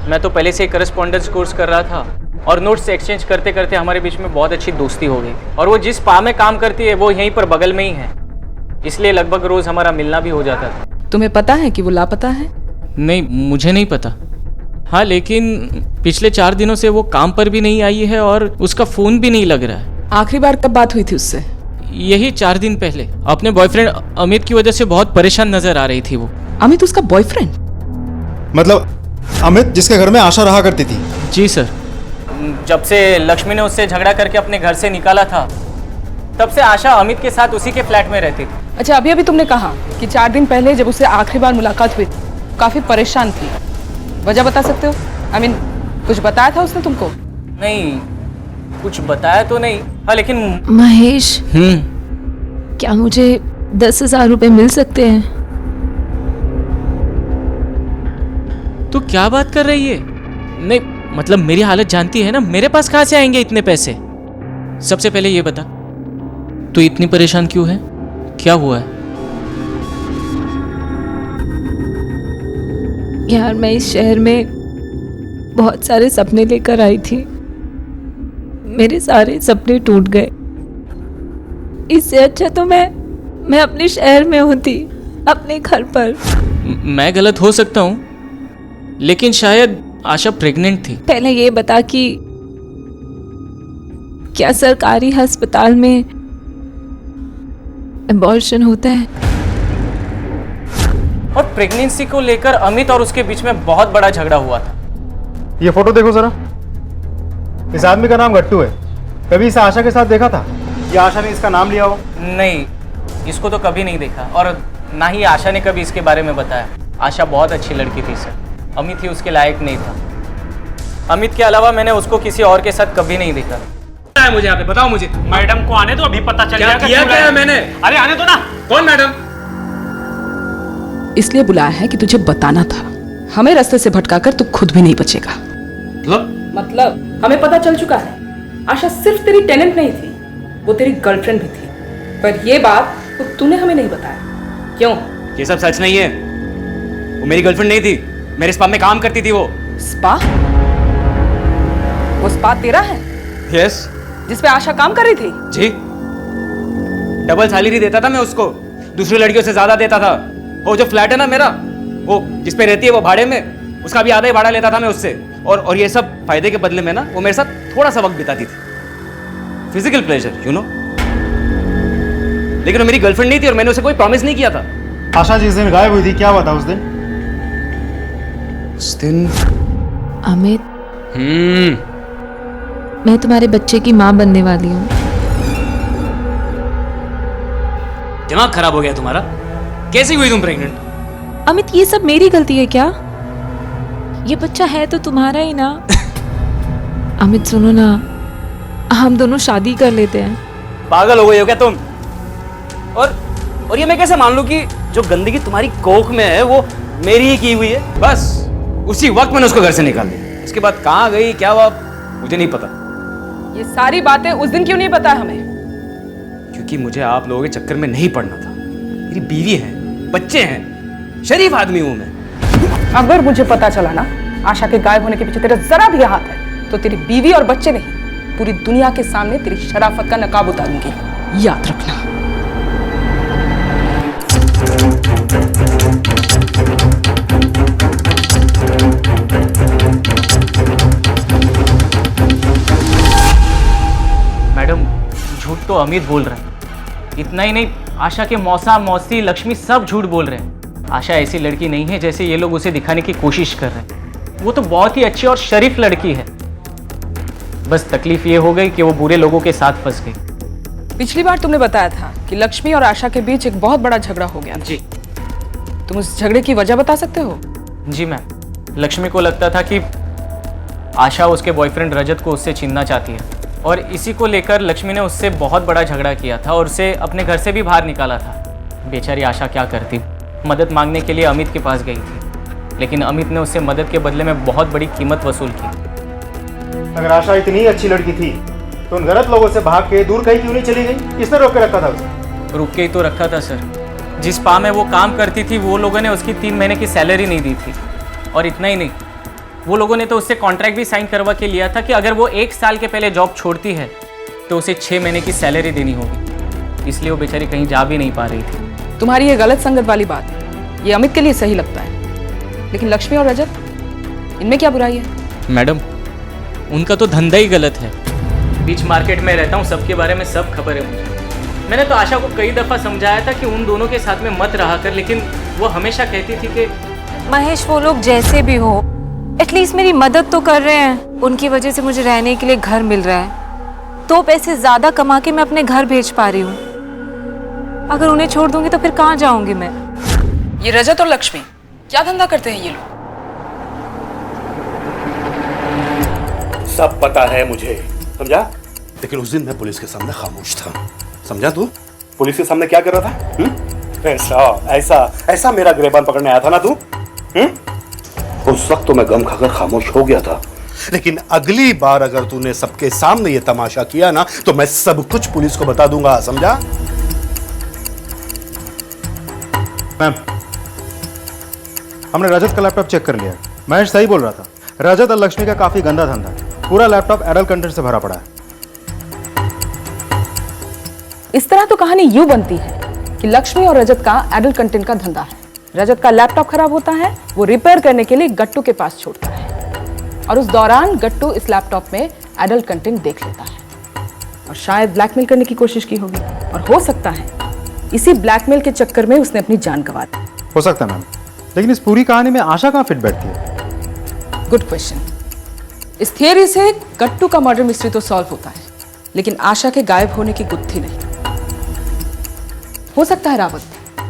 मैं तो पहले से ही करस्पॉन्डेंस कोर्स कर रहा था और नोट्स एक्सचेंज करते करते हमारे बीच में बहुत अच्छी दोस्ती हो गई। और वो जिस पा में काम करती है वो यहीं पर बगल में ही है, इसलिए लगभग रोज हमारा मिलना भी हो जाता था। तुम्हें पता है कि वो लापता है? नहीं, मुझे नहीं पता। हाँ, लेकिन पिछले 4 दिनों से वो काम पर भी नहीं आई है और उसका फोन भी नहीं लग रहा है। आखिरी बार कब बात हुई थी उससे? यही 4 दिन पहले। अपने बॉयफ्रेंड अमित की वजह से बहुत परेशान नजर आ रही थी वो। अमित उसका बॉयफ्रेंड? मतलब अमित जिसके घर में आशा रहा करती थी? जी सर। जब से लक्ष्मी ने उससे झगड़ा करके अपने घर से निकाला था, तब से आशा अमित के साथ उसी के फ्लैट में रहती थी। अच्छा, अभी तुमने कहा कि 4 दिन पहले जब उससे आखिरी बार मुलाकात हुई काफी परेशान थी। वजह बता सकते हो? कुछ बताया था उसने तुमको? नहीं, कुछ बताया तो नहीं। हाँ, लेकिन महेश, क्या मुझे 10,000 रुपए मिल सकते हैं? तू क्या बात कर रही है? नहीं, मतलब मेरी हालत जानती है ना, मेरे पास कहाँ से आएंगे इतने पैसे? सबसे पहले ये बता, तू इतनी परेशान क्यों है? क्या हुआ है? यार, मैं इस शहर में बहुत सारे सपने लेकर आई थी। मेरे सारे सपने टूट गए। इससे अच्छा तो मैं अपने शहर में होती, अपने घर पर। मैं गलत हो सकता हूँ, लेकिन शायद आशा प्रेग्नेंट थी। पहले ये बता कि क्या सरकारी अस्पताल में अबॉर्शन होता है? और प्रेगनेंसी को लेकर अमित और उसके बीच में बहुत बड़ा झगड़ा हुआ था। ये फोटो देखो जरा, इस आदमी का नाम गट्टू है। कभी इसे आशा के साथ देखा था या आशा ने इसका नाम लिया हो? नहीं, इसको तो कभी नहीं देखा और ना ही आशा ने कभी इसके बारे में बताया। आशा बहुत अच्छी लड़की थी सर, अमित ही उसके लायक नहीं था। अमित के अलावा मैंने उसको किसी और के साथ कभी नहीं देखा। मुझे यहाँ पे बताओ, मुझे मैडम को आने दो, अभी पता चल जाएगा। किया क्या है मैंने? अरे आने दो ना। कौन मैडम? इसलिए बुलाया है कि तुझे बताना था। हमें रास्ते से भटकाकर तू खुद भी नहीं बचेगा। मतलब हमें पता चल चुका है, आशा सिर्फ तेरी टेनेंट नहीं थी, वो तेरी गर्लफ्रेंड भी थी। पर ये बात तो तूने हमें नहीं बताया। क्यों? ये सब सच नहीं है। वो मेरी गर्लफ्रेंड नहीं थी, मेरे स्पा में काम करती थी वो। स्पा? वो स्पा तेरा है? यस। जिसपे आशा काम कर रही थी? जी, डबल सैलरी देता था मैं उसको, दूसरी लड़कियों से ज्यादा देता था। वो जो फ्लैट है ना मेरा, वो जिसपे रहती है वो भाड़े में, उसका भी आधा ही भाड़ा लेता था मैं उससे। और ये सब फायदे के बदले में ना वो मेरे साथ थोड़ा सा वक्त बिताती थी, फिजिकल प्लेजर यू नो। लेकिन वो मेरी गर्लफ्रेंड नहीं थी और मैंने उसे कोई प्रॉमिस नहीं किया था। आशा जिस दिन गायब हुई थी, क्या हुआ था उस दिन? उस दिन अमित, मैं तुम्हारे बच्चे की माँ बनने वाली हूँ। दिमाग खराब हो गया तुम्हारा? कैसे हुई तुम प्रेग्नेंट? अमित, ये सब मेरी गलती है क्या? ये बच्चा है तो तुम्हारा ही ना। अमित सुनो ना, हम दोनों शादी कर लेते हैं। पागल हो गई हो क्या तुम? और ये मैं कैसे मान लूं कि जो गंदगी तुम्हारी कोख में है वो मेरी ही की हुई है? बस उसी वक्त मैंने उसको घर से निकाल दिया। उसके बाद कहाँ गई क्या हुआ मुझे नहीं पता। ये सारी बातें उस दिन क्यों नहीं बताया हमें? क्योंकि मुझे आप लोगों के चक्कर में नहीं पड़ना था। मेरी बीवी है, बच्चे हैं, शरीफ आदमी हूं मैं। अगर मुझे पता चला ना आशा के गायब होने के पीछे तेरा जरा भी हाथ है, तो तेरी बीवी और बच्चे नहीं, पूरी दुनिया के सामने तेरी शराफत का नकाब उतारूंगी, याद रखना। मैडम, झूठ तो अमित बोल रहा है। इतना ही नहीं, आशा के मौसा, मौसी, लक्ष्मी सब झूठ बोल रहे हैं। आशा ऐसी लड़की नहीं है जैसे ये लोग उसे दिखाने की कोशिश कर रहे हैं। वो तो बहुत ही अच्छी और शरीफ लड़की है। बस तकलीफ ये हो गई कि वो बुरे लोगों के साथ फंस गई। पिछली बार तुमने बताया था कि लक्ष्मी और आशा के बीच एक बहुत बड़ा झगड़ा हो गया। जी। तुम उस झगड़े की वजह बता सकते हो? जी मैम, लक्ष्मी को लगता था कि आशा उसके बॉयफ्रेंड रजत को उससे छीनना चाहती है और इसी को लेकर लक्ष्मी ने उससे बहुत बड़ा झगड़ा किया था और उसे अपने घर से भी बाहर निकाला था। बेचारी आशा क्या करती, मदद मांगने के लिए अमित के पास गई थी, लेकिन अमित ने उससे मदद के बदले में बहुत बड़ी कीमत वसूल की। अगर आशा इतनी अच्छी लड़की थी तो उन गलत लोगों से भाग के दूर कहीं क्यों नहीं चली गई? किसने रोक के रखा था उसे? रुक के ही तो रखा था सर। जिस स्पा में वो काम करती थी वो लोगों ने उसकी 3 महीने की सैलरी नहीं दी थी। और इतना ही नहीं, वो लोगों ने तो उससे कॉन्ट्रैक्ट भी साइन करवा के लिया था कि अगर वो 1 साल के पहले जॉब छोड़ती है तो उसे 6 महीने की सैलरी देनी होगी। इसलिए वो बेचारी कहीं जा भी नहीं पा रही थी। तुम्हारी ये गलत संगत वाली बात ये अमित के लिए सही लगता है, लेकिन लक्ष्मी और रजत, इनमें क्या बुराई है? मैडम, उनका तो धंधा ही गलत है। बीच मार्केट में रहता हूँ, सबके बारे में सब खबर है मुझे। मैंने तो आशा को कई दफ़ा समझाया था कि उन दोनों के साथ में मत रहा कर, लेकिन वो हमेशा कहती थी कि महेश, वो लोग जैसे भी हो एटलीस्ट मेरी मदद तो कर रहे हैं। उनकी वजह से मुझे रहने के लिए घर मिल रहा है, 2 पैसे ज़्यादा कमा के मैं अपने घर भेज पा रही हूँ। अगर उन्हें छोड़ दूंगी तो फिर कहाँ जाऊंगी मैं? ये रजत और लक्ष्मी क्या धंधा करते हैं ये लोग? सब पता है मुझे, समझा? लेकिन उस दिन मैं पुलिस के सामने खामोश था, समझा तू? पुलिस के सामने क्या कर रहा था? ऐसा मेरा गिरबान पकड़ने आया था ना तू? उस वक्त तो मैं गम खाकर खामोश हो गया था, लेकिन अगली बार अगर तूने सबके सामने ये तमाशा किया ना तो मैं सब कुछ पुलिस को बता दूंगा, समझा? मैम, हमने रजत का लैपटॉप चेक कर लिया। महेश सही बोल रहा था, रजत और लक्ष्मी का काफी गंदा धंधा है। पूरा लैपटॉप एडल्ट कंटेंट से भरा पड़ा है। इस तरह तो कहानी यूं बनती है कि लक्ष्मी और रजत का एडल्ट कंटेंट का धंधा है। रजत का लैपटॉप खराब होता है, वो रिपेयर करने के लिए गट्टू के पास छोड़ता है और उस दौरान गट्टू इस लैपटॉप में एडल्ट कंटेंट देख लेता है। और शायद ब्लैकमेल करने की कोशिश की होगी, और हो सकता है इसी ब्लैकमेल के चक्कर में उसने अपनी जान गंवा दी। हो सकता है मैम, लेकिन इस पूरी कहानी में आशा कहाँ फिट बैठती है? Good question. इस थियरी से गट्टू का मर्डर मिस्ट्री तो सॉल्व होता है, लेकिन आशा के गायब होने की गुत्थी नहीं। हो सकता है रावत,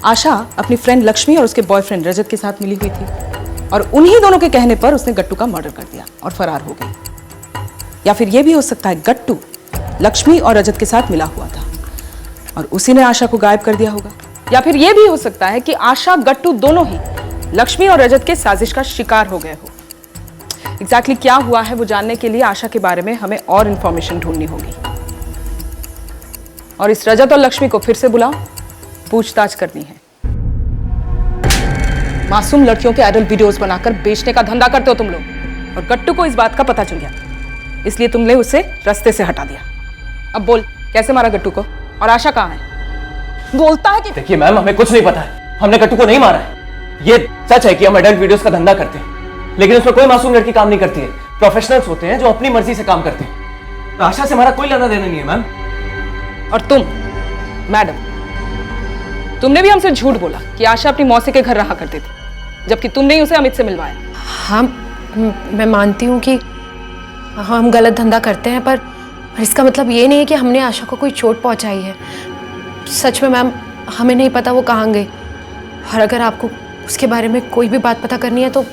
आशा अपनी फ्रेंड लक्ष्मी और उसके बॉयफ्रेंड रजत के साथ मिली हुई थी और उन्हीं दोनों के कहने पर उसने गट्टू का मर्डर कर दिया और फरार हो गई। या फिर यह भी हो सकता है गट्टू लक्ष्मी और रजत के साथ मिला हुआ था और उसी ने आशा को गायब कर दिया होगा। या फिर यह भी हो सकता है कि आशा गट्टू दोनों ही लक्ष्मी और रजत के साजिश का शिकार हो गए हो। एग्जैक्टली क्या हुआ है वो जानने के लिए आशा के बारे में हमें और इंफॉर्मेशन ढूंढनी होगी। और इस रजत और लक्ष्मी को फिर से बुलाओ, पूछताछ करनी है। मासूम लड़कियों के एडल्ट वीडियोस बनाकर बेचने का धंधा करते हो तुम लोग, और गट्टू को इस बात का पता चल गया, इसलिए तुमने उसे रास्ते से हटा दिया। अब बोल, कैसे मारा गट्टू को और आशा कहाँ है? बोलता है कि देखिए मैम, हमें कुछ नहीं पता है, हमने गट्टू को नहीं मारा है। ये सच है कि हम एडल्ट वीडियोस का धंधा करते हैं, लेकिन उसमें कोई मासूम लड़की काम नहीं करती है। प्रोफेशनल्स होते हैं जो अपनी मर्जी से काम करते हैं। आशा से हमारा कोई लेना देना नहीं है मैम। और तुम मैडम, तुमने भी हमसे झूठ बोला कि आशा अपनी मौसी के घर रहा करती थी, जबकि तुमने ही उसे अमित से मिलवाया। हाँ, मैं मानती हूँ कि हम गलत धंधा करते हैं, पर इसका मतलब ये नहीं है कि हमने आशा को कोई चोट पहुँचाई है। सच में मैम, हमें नहीं पता वो कहाँ गई, और अगर आपको उसके बारे में कोई भी बात पता करनी है तो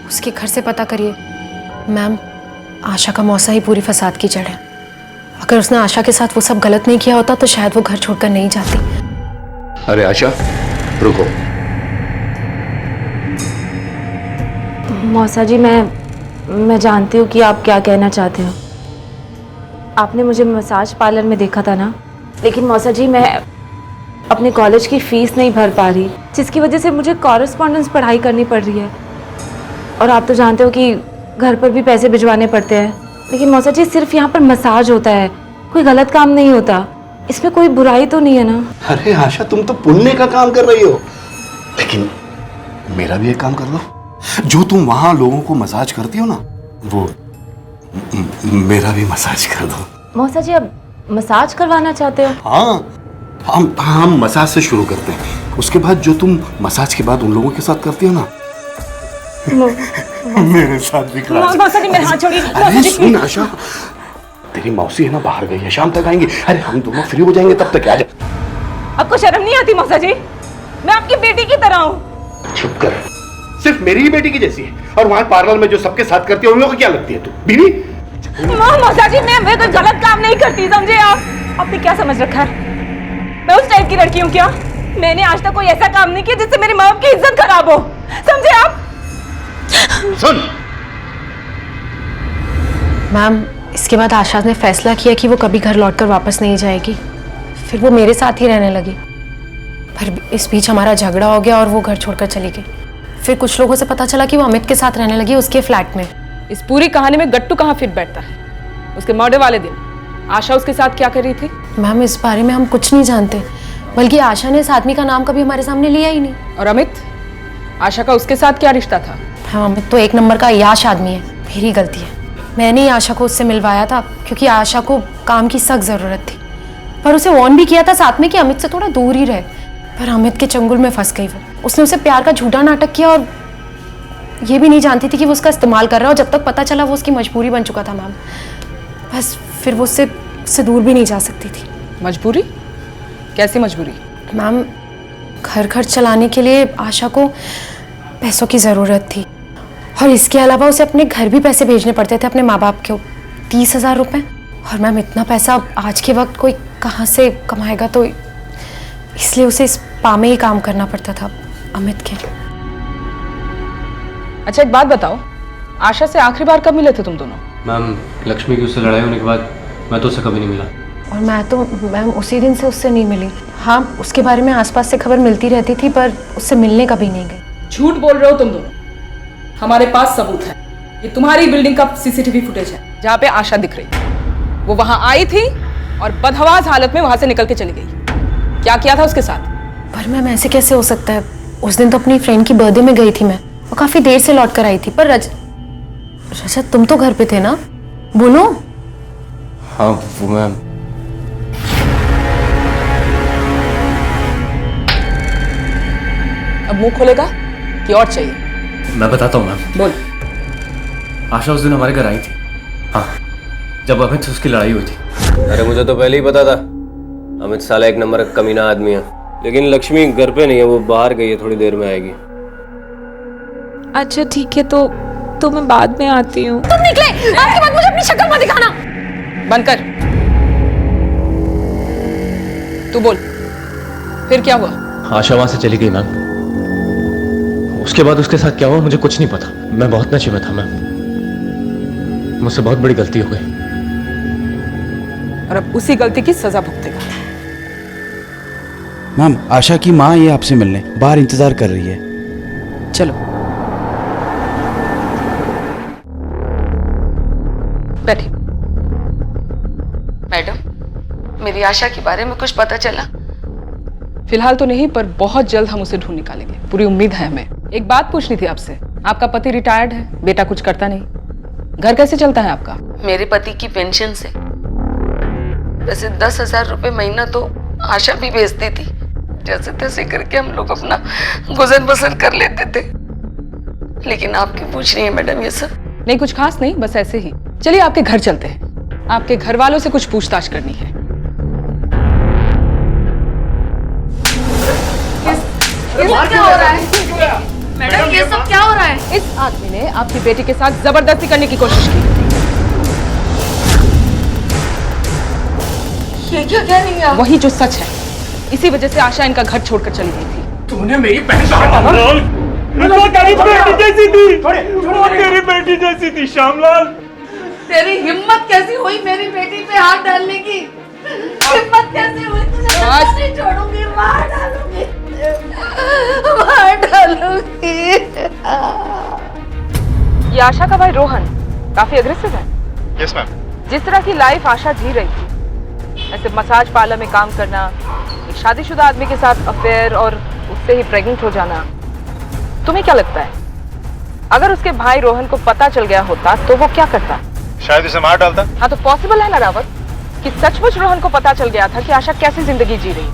उसके घर से पता करिए। मैम, आशा का मौसा ही पूरी फसाद की जड़ है। अगर उसने आशा के साथ वो सब गलत नहीं किया होता तो शायद वो घर छोड़कर नहीं जाती। अरे आशा, रुको। मौसा जी, मैं जानती हूँ कि आप क्या कहना चाहते हो। आपने मुझे मसाज पार्लर में देखा था ना, लेकिन मौसा जी मैं अपने कॉलेज की फीस नहीं भर पा रही, जिसकी वजह से मुझे कॉरेस्पॉन्डेंस पढ़ाई करनी पड़ रही है। और आप तो जानते हो कि घर पर भी पैसे भिजवाने पड़ते हैं। लेकिन मौसा जी, सिर्फ यहाँ पर मसाज होता है, कोई गलत काम नहीं होता, इसमें कोई बुराई तो नहीं है ना? अरे आशा, तुम तो पुण्य का काम कर रही हो, लेकिन मेरा भी एक काम कर लो। जो तुम वहां लोगों को मसाज करती हो ना, वो मेरा भी मसाज कर दो। मौसा जी, अब मसाज करवाना चाहते हो? हाँ, हम मसाज से शुरू करते हैं, उसके बाद जो तुम मसाज के बाद उन लोगों के साथ करती हो ना, मेरे साथ भी करा। मौसा जी, मेरे हाथ छोड़िए। अरे सुन आशा, तेरी मौसी है ना बाहर गई है, शाम तक आएंगी। अरे हम दोनों फ्री हो जाएंगे, तब तक आ जा। आपको शर्म नहीं आती मौसा जी? मैं आपकी बेटी की तरह हूँ। चुप कर, सिर्फ मेरी ही बेटी की जैसी है, और वहां पार्लर में जो सबके साथ करती है उन लोगों को क्या लगती है तू? बीवी? मौसा जी, मैं कोई गलत काम नहीं करती, समझे आप? आपने क्या समझ रखा है? मैं उस टाइप की लड़की हूँ क्या? मैंने आज तक कोई ऐसा काम नहीं किया जिससे मेरी माँ बाप की इज्जत खराब हो, समझे आप? सुन मैम, इसके बाद आशा ने फैसला किया कि वो कभी घर लौटकर वापस नहीं जाएगी। फिर वो मेरे साथ ही रहने लगी, पर इस बीच हमारा झगड़ा हो गया और वो घर छोड़कर चली गई। फिर कुछ लोगों से पता चला कि वो अमित के साथ रहने लगी उसके फ्लैट में। इस पूरी कहानी में गट्टू कहाँ फिट बैठता है? उसके मर्डर वाले दिन आशा उसके साथ क्या कर रही थी? मैम, इस बारे में हम कुछ नहीं जानते, बल्कि आशा ने इस आदमी का नाम कभी हमारे सामने लिया ही नहीं। और अमित, आशा का उसके साथ क्या रिश्ता था? हाँ, अमित तो एक नंबर का याश आदमी है, मेरी गलती है। मैंने ही आशा को उससे मिलवाया था क्योंकि आशा को काम की सख्त ज़रूरत थी, पर उसे वार्न भी किया था साथ में कि अमित से थोड़ा दूर ही रहे, पर अमित के चंगुल में फंस गई वो। उसने उसे प्यार का झूठा नाटक किया और ये भी नहीं जानती थी कि वो उसका इस्तेमाल कर रहा है, और जब तक पता चला वो उसकी मजबूरी बन चुका था मैम। बस फिर वो उससे दूर भी नहीं जा सकती थी। मजबूरी? कैसी मजबूरी? मैम, घर खर्च चलाने के लिए आशा को पैसों की ज़रूरत थी, और इसके अलावा उसे अपने घर भी पैसे भेजने पड़ते थे अपने माँ बाप को, 30,000 रुपये। और मैम, इतना पैसा आज के वक्त कोई कहाँ से कमाएगा, तो इसलिए उसे इस पा में ही काम करना पड़ता था अमित के। अच्छा, एक बात बताओ, आशा से आखिरी बार कब मिले थे तुम दोनों? मैम, लक्ष्मी की उससे लड़ाई होने के बाद मैं तो उससे कभी नहीं मिला। और मैं तो मैम उसी दिन से उससे नहीं मिली। हाँ, उसके बारे में आसपास से खबर मिलती रहती थी, पर उससे मिलने कभी नहीं गई। झूठ बोल रहे हो तुम दोनों। हमारे पास सबूत है, ये तुम्हारी बिल्डिंग का सीसीटीवी फुटेज है जहाँ पे आशा दिख रही थी। वो वहां आई थी और बदहवास हालत में वहां से निकल के चली गई। क्या किया था उसके साथ? पर मैम, ऐसे कैसे हो सकता है? उस दिन तो अपनी फ्रेंड की बर्थडे में गई थी मैं, और काफी देर से लौट कर आई थी। पर रजत, तुम तो घर पे थे ना, बोलो। हाँ वो मैम, अब मुंह खोलेगा कि और चाहिए? मैं बताता हूँ मैम। बोल। आशा उस दिन हमारे घर आई थी। हाँ, जब अमित से उसकी लड़ाई हुई थी। अरे मुझे तो पहले ही पता था अमित साला एक नंबर का कमीना आदमी है, लेकिन लक्ष्मी घर पे नहीं है, वो बाहर गई है, थोड़ी देर में आएगी। अच्छा ठीक है, तो मैं बाद में आती हूँ। तुम निकले, आपके बाद मुझे अपनी शक्ल मत दिखाना। बंद कर। तू बोल, फिर क्या हुआ? आशा वहां से चली गई मैम। उसके बाद उसके साथ क्या हुआ मुझे कुछ नहीं पता। मैं बहुत नशे में था मैम, मुझसे बहुत बड़ी गलती हो गई। और अब उसी गलती की सजा भुगतेगा। मैम, आशा की माँ ये आपसे मिलने बाहर इंतजार कर रही है। चलो बैठिए। मैडम, मेरी आशा के बारे में कुछ पता चला? फिलहाल तो नहीं, पर बहुत जल्द हम उसे ढूंढ निकालेंगे, पूरी उम्मीद है हमें। एक बात पूछनी थी आपसे, आपका पति रिटायर्ड है, बेटा कुछ करता नहीं, घर कैसे चलता है आपका? मेरे पति की पेंशन से। वैसे 10,000 रुपए महीना तो आशा भी भेजती थी, जैसे तैसे करके हम लोग अपना गुजर बसर कर लेते थे। लेकिन आप क्यों पूछ रही हैं मैडम ये सब? नहीं, कुछ खास नहीं, बस ऐसे ही। चलिए आपके घर चलते हैं, आपके घर वालों से कुछ पूछताछ करनी है। क्या हो रहा है मैडम? ये सब क्या हो रहा है? इस आदमी ने आपकी बेटी के साथ जबरदस्ती करने की कोशिश की। ये क्या कह रही है? वही जो सच है, इसी वजह से आशा इनका घर छोड़कर चली गई थी। तूने मेरी बहन तेरी बेटी जैसी थी श्यामलाल। तेरी हिम्मत कैसी हुई मेरी बेटी पे हाथ डालने की? हिम्मत कैसी हुई? तुझे नहीं छोड़ूंगी, मार डालूंगी, मार डालूंगी। ये आशा का भाई रोहन काफी अग्रेसिव है। Yes ma'am. जिस तरह की लाइफ आशा जी रही थी, ऐसे मसाज पार्लर में काम करना, एक शादीशुदा आदमी के साथ अफेयर और उससे ही प्रेग्नेंट हो जाना, तुम्हें क्या लगता है अगर उसके भाई रोहन को पता चल गया होता तो वो क्या करता? शायद उसे मार डालता। हाँ, तो पॉसिबल है ना रावत कि सचमुच रोहन को पता चल गया था कि आशा कैसी जिंदगी जी रही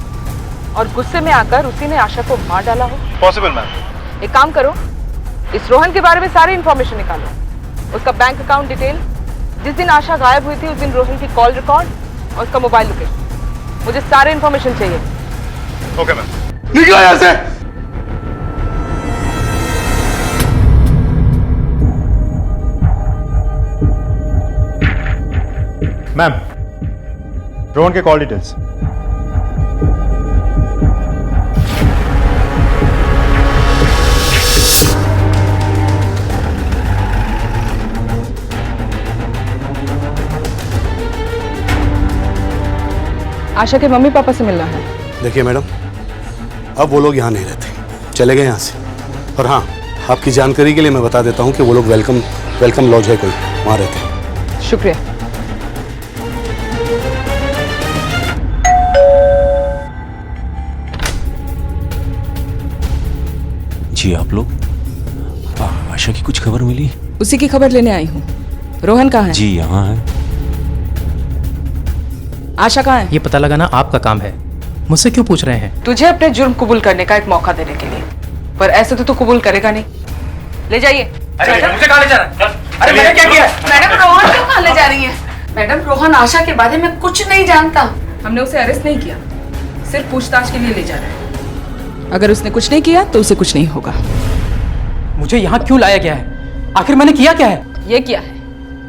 और गुस्से में आकर उसी ने आशा को मार डाला हो? Possible ma'am. एक काम करो, इस रोहन के बारे में सारी इंफॉर्मेशन निकालो, उसका बैंक अकाउंट डिटेल, जिस दिन आशा गायब हुई थी उस दिन रोहन की कॉल रिकॉर्ड और उसका मोबाइल लोकेशन। मुझे सारे इंफॉर्मेशन चाहिए। Okay ma'am. निकलो यहाँ से। मैम, रोहन के कॉल डिटेल्स। आशा के मम्मी पापा से मिलना है। देखिए मैडम, अब वो लोग यहाँ नहीं रहते, चले गए यहाँ से। और हाँ, आपकी जानकारी के लिए मैं बता देता हूँ कि वो लोग वेलकम लॉज है कोई, वहाँ रहते हैं। शुक्रिया। जी आप लोग? आशा की कुछ खबर मिली? उसी की खबर लेने आई हूँ। रोहन कहाँ है? जी यहाँ है। आशा कहाँ है? ये पता लगाना आपका काम है, मुझसे क्यों पूछ रहे हैं? तुझे अपने जुर्म कबूल करने का एक मौका देने के लिए, पर ऐसे तो तू कबूल करेगा नहीं। ले जाइए। अरे मुझे कहाँ ले जा रहा है? अरे मैंने क्या किया? मैडम, रोहन क्यों कहाँ ले जा रही है? मैडम, रोहन आशा के बारे में कुछ नहीं जानता। हमने उसे अरेस्ट नहीं किया, सिर्फ पूछताछ के लिए ले जा रहे हैं। अगर उसने कुछ नहीं किया तो उसे कुछ नहीं होगा। मुझे यहाँ क्यों लाया गया है? आखिर मैंने किया क्या है? ये किया है,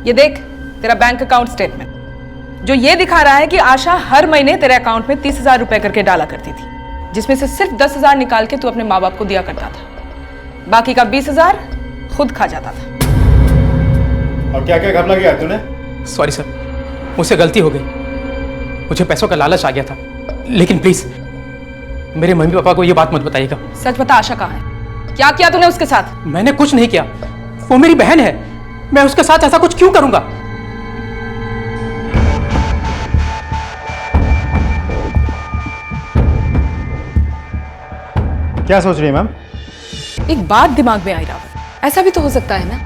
ये देख तेरा बैंक अकाउंट स्टेटमेंट, जो ये दिखा रहा है कि आशा हर महीने तेरे अकाउंट में 30,000 रुपए करके डाला करती थी, जिसमें से सिर्फ 10,000 निकाल के तू अपने माँ बाप को दिया करता था, बाकी का 20,000 खुद खा जाता था। और क्या क्या घपला किया तूने? सॉरी सर, मुझसे गलती हो गई, मुझे पैसों का लालच आ गया था। लेकिन प्लीज मेरे मम्मी पापा को ये बात मत बताइएगा। सच बता, आशा कहाँ है? क्या किया तूने उसके साथ? मैंने कुछ नहीं किया, वो मेरी बहन है, मैं उसके साथ ऐसा कुछ क्यों करूंगा? क्या सोच रही है मैम? एक बात दिमाग में आई रावत, ऐसा भी तो हो सकता है ना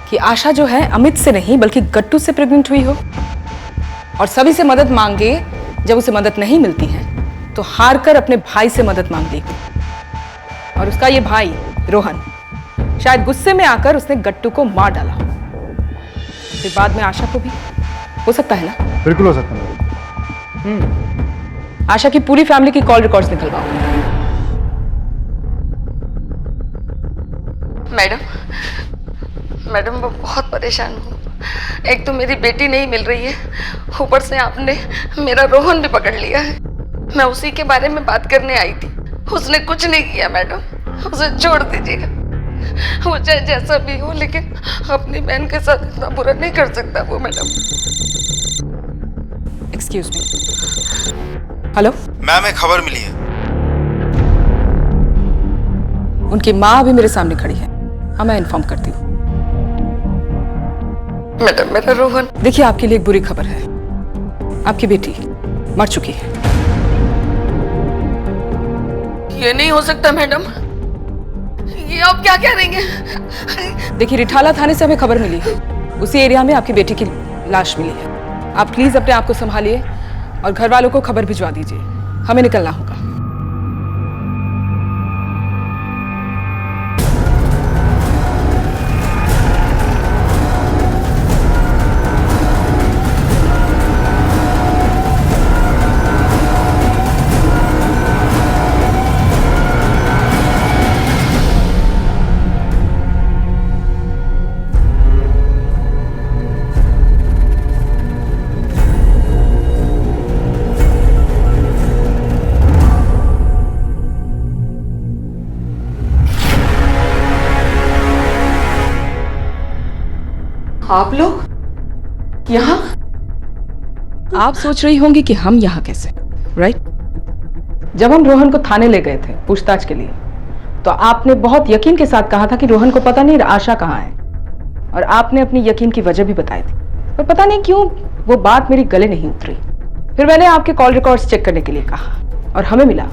कि आशा जो है अमित से नहीं बल्कि गट्टू से प्रेग्नेंट हुई हो और सभी से मदद मांगे, जब उसे मदद नहीं मिलती है तो हार कर अपने भाई से मदद मांग ली। और उसका ये भाई रोहन, शायद गुस्से में आकर उसने गट्टू को मार डाला, फिर बाद में आशा को भी। हो सकता है ना? बिल्कुल हो सकता है। आशा की पूरी फैमिली की कॉल रिकॉर्ड्स निकलवाओ। मैडम मैं बहुत परेशान हूँ। एक तो मेरी बेटी नहीं मिल रही है, ऊपर से आपने मेरा रोहन भी पकड़ लिया है। मैं उसी के बारे में बात करने आई थी, उसने कुछ नहीं किया मैडम, उसे छोड़ दीजिएगा। वो चाहे जैसा भी हो, लेकिन अपनी बहन के साथ इतना बुरा नहीं कर सकता वो madam. Excuse me. Hello ma'am, एक खबर मिली है। उनकी माँ अभी मेरे सामने खड़ी है। हाँ, मैं इन्फॉर्म करती हूँ। मैडम मेरा रोहन। देखिए, आपके लिए एक बुरी खबर है, आपकी बेटी मर चुकी है। ये नहीं हो सकता मैडम, ये आप क्या कह रही हैं? देखिए, रिठाला थाने से हमें खबर मिली है, उसी एरिया में आपकी बेटी की लाश मिली है। आप प्लीज अपने आप को संभालिए और घर वालों को खबर भिजवा दीजिए, हमें निकलना होगा। आप लोग यहाँ? आप सोच रही होंगी कि हम यहाँ कैसे, राइट? जब हम रोहन को थाने ले गए थे पूछताछ के लिए, तो आपने बहुत यकीन के साथ कहा था कि रोहन को पता नहीं आशा कहाँ है, और आपने अपनी यकीन की वजह भी बताई थी, पर पता नहीं क्यों वो बात मेरी गले नहीं उतरी। फिर मैंने आपके कॉल रिकॉर्ड्स चेक करने के लिए कहा, और हमें मिला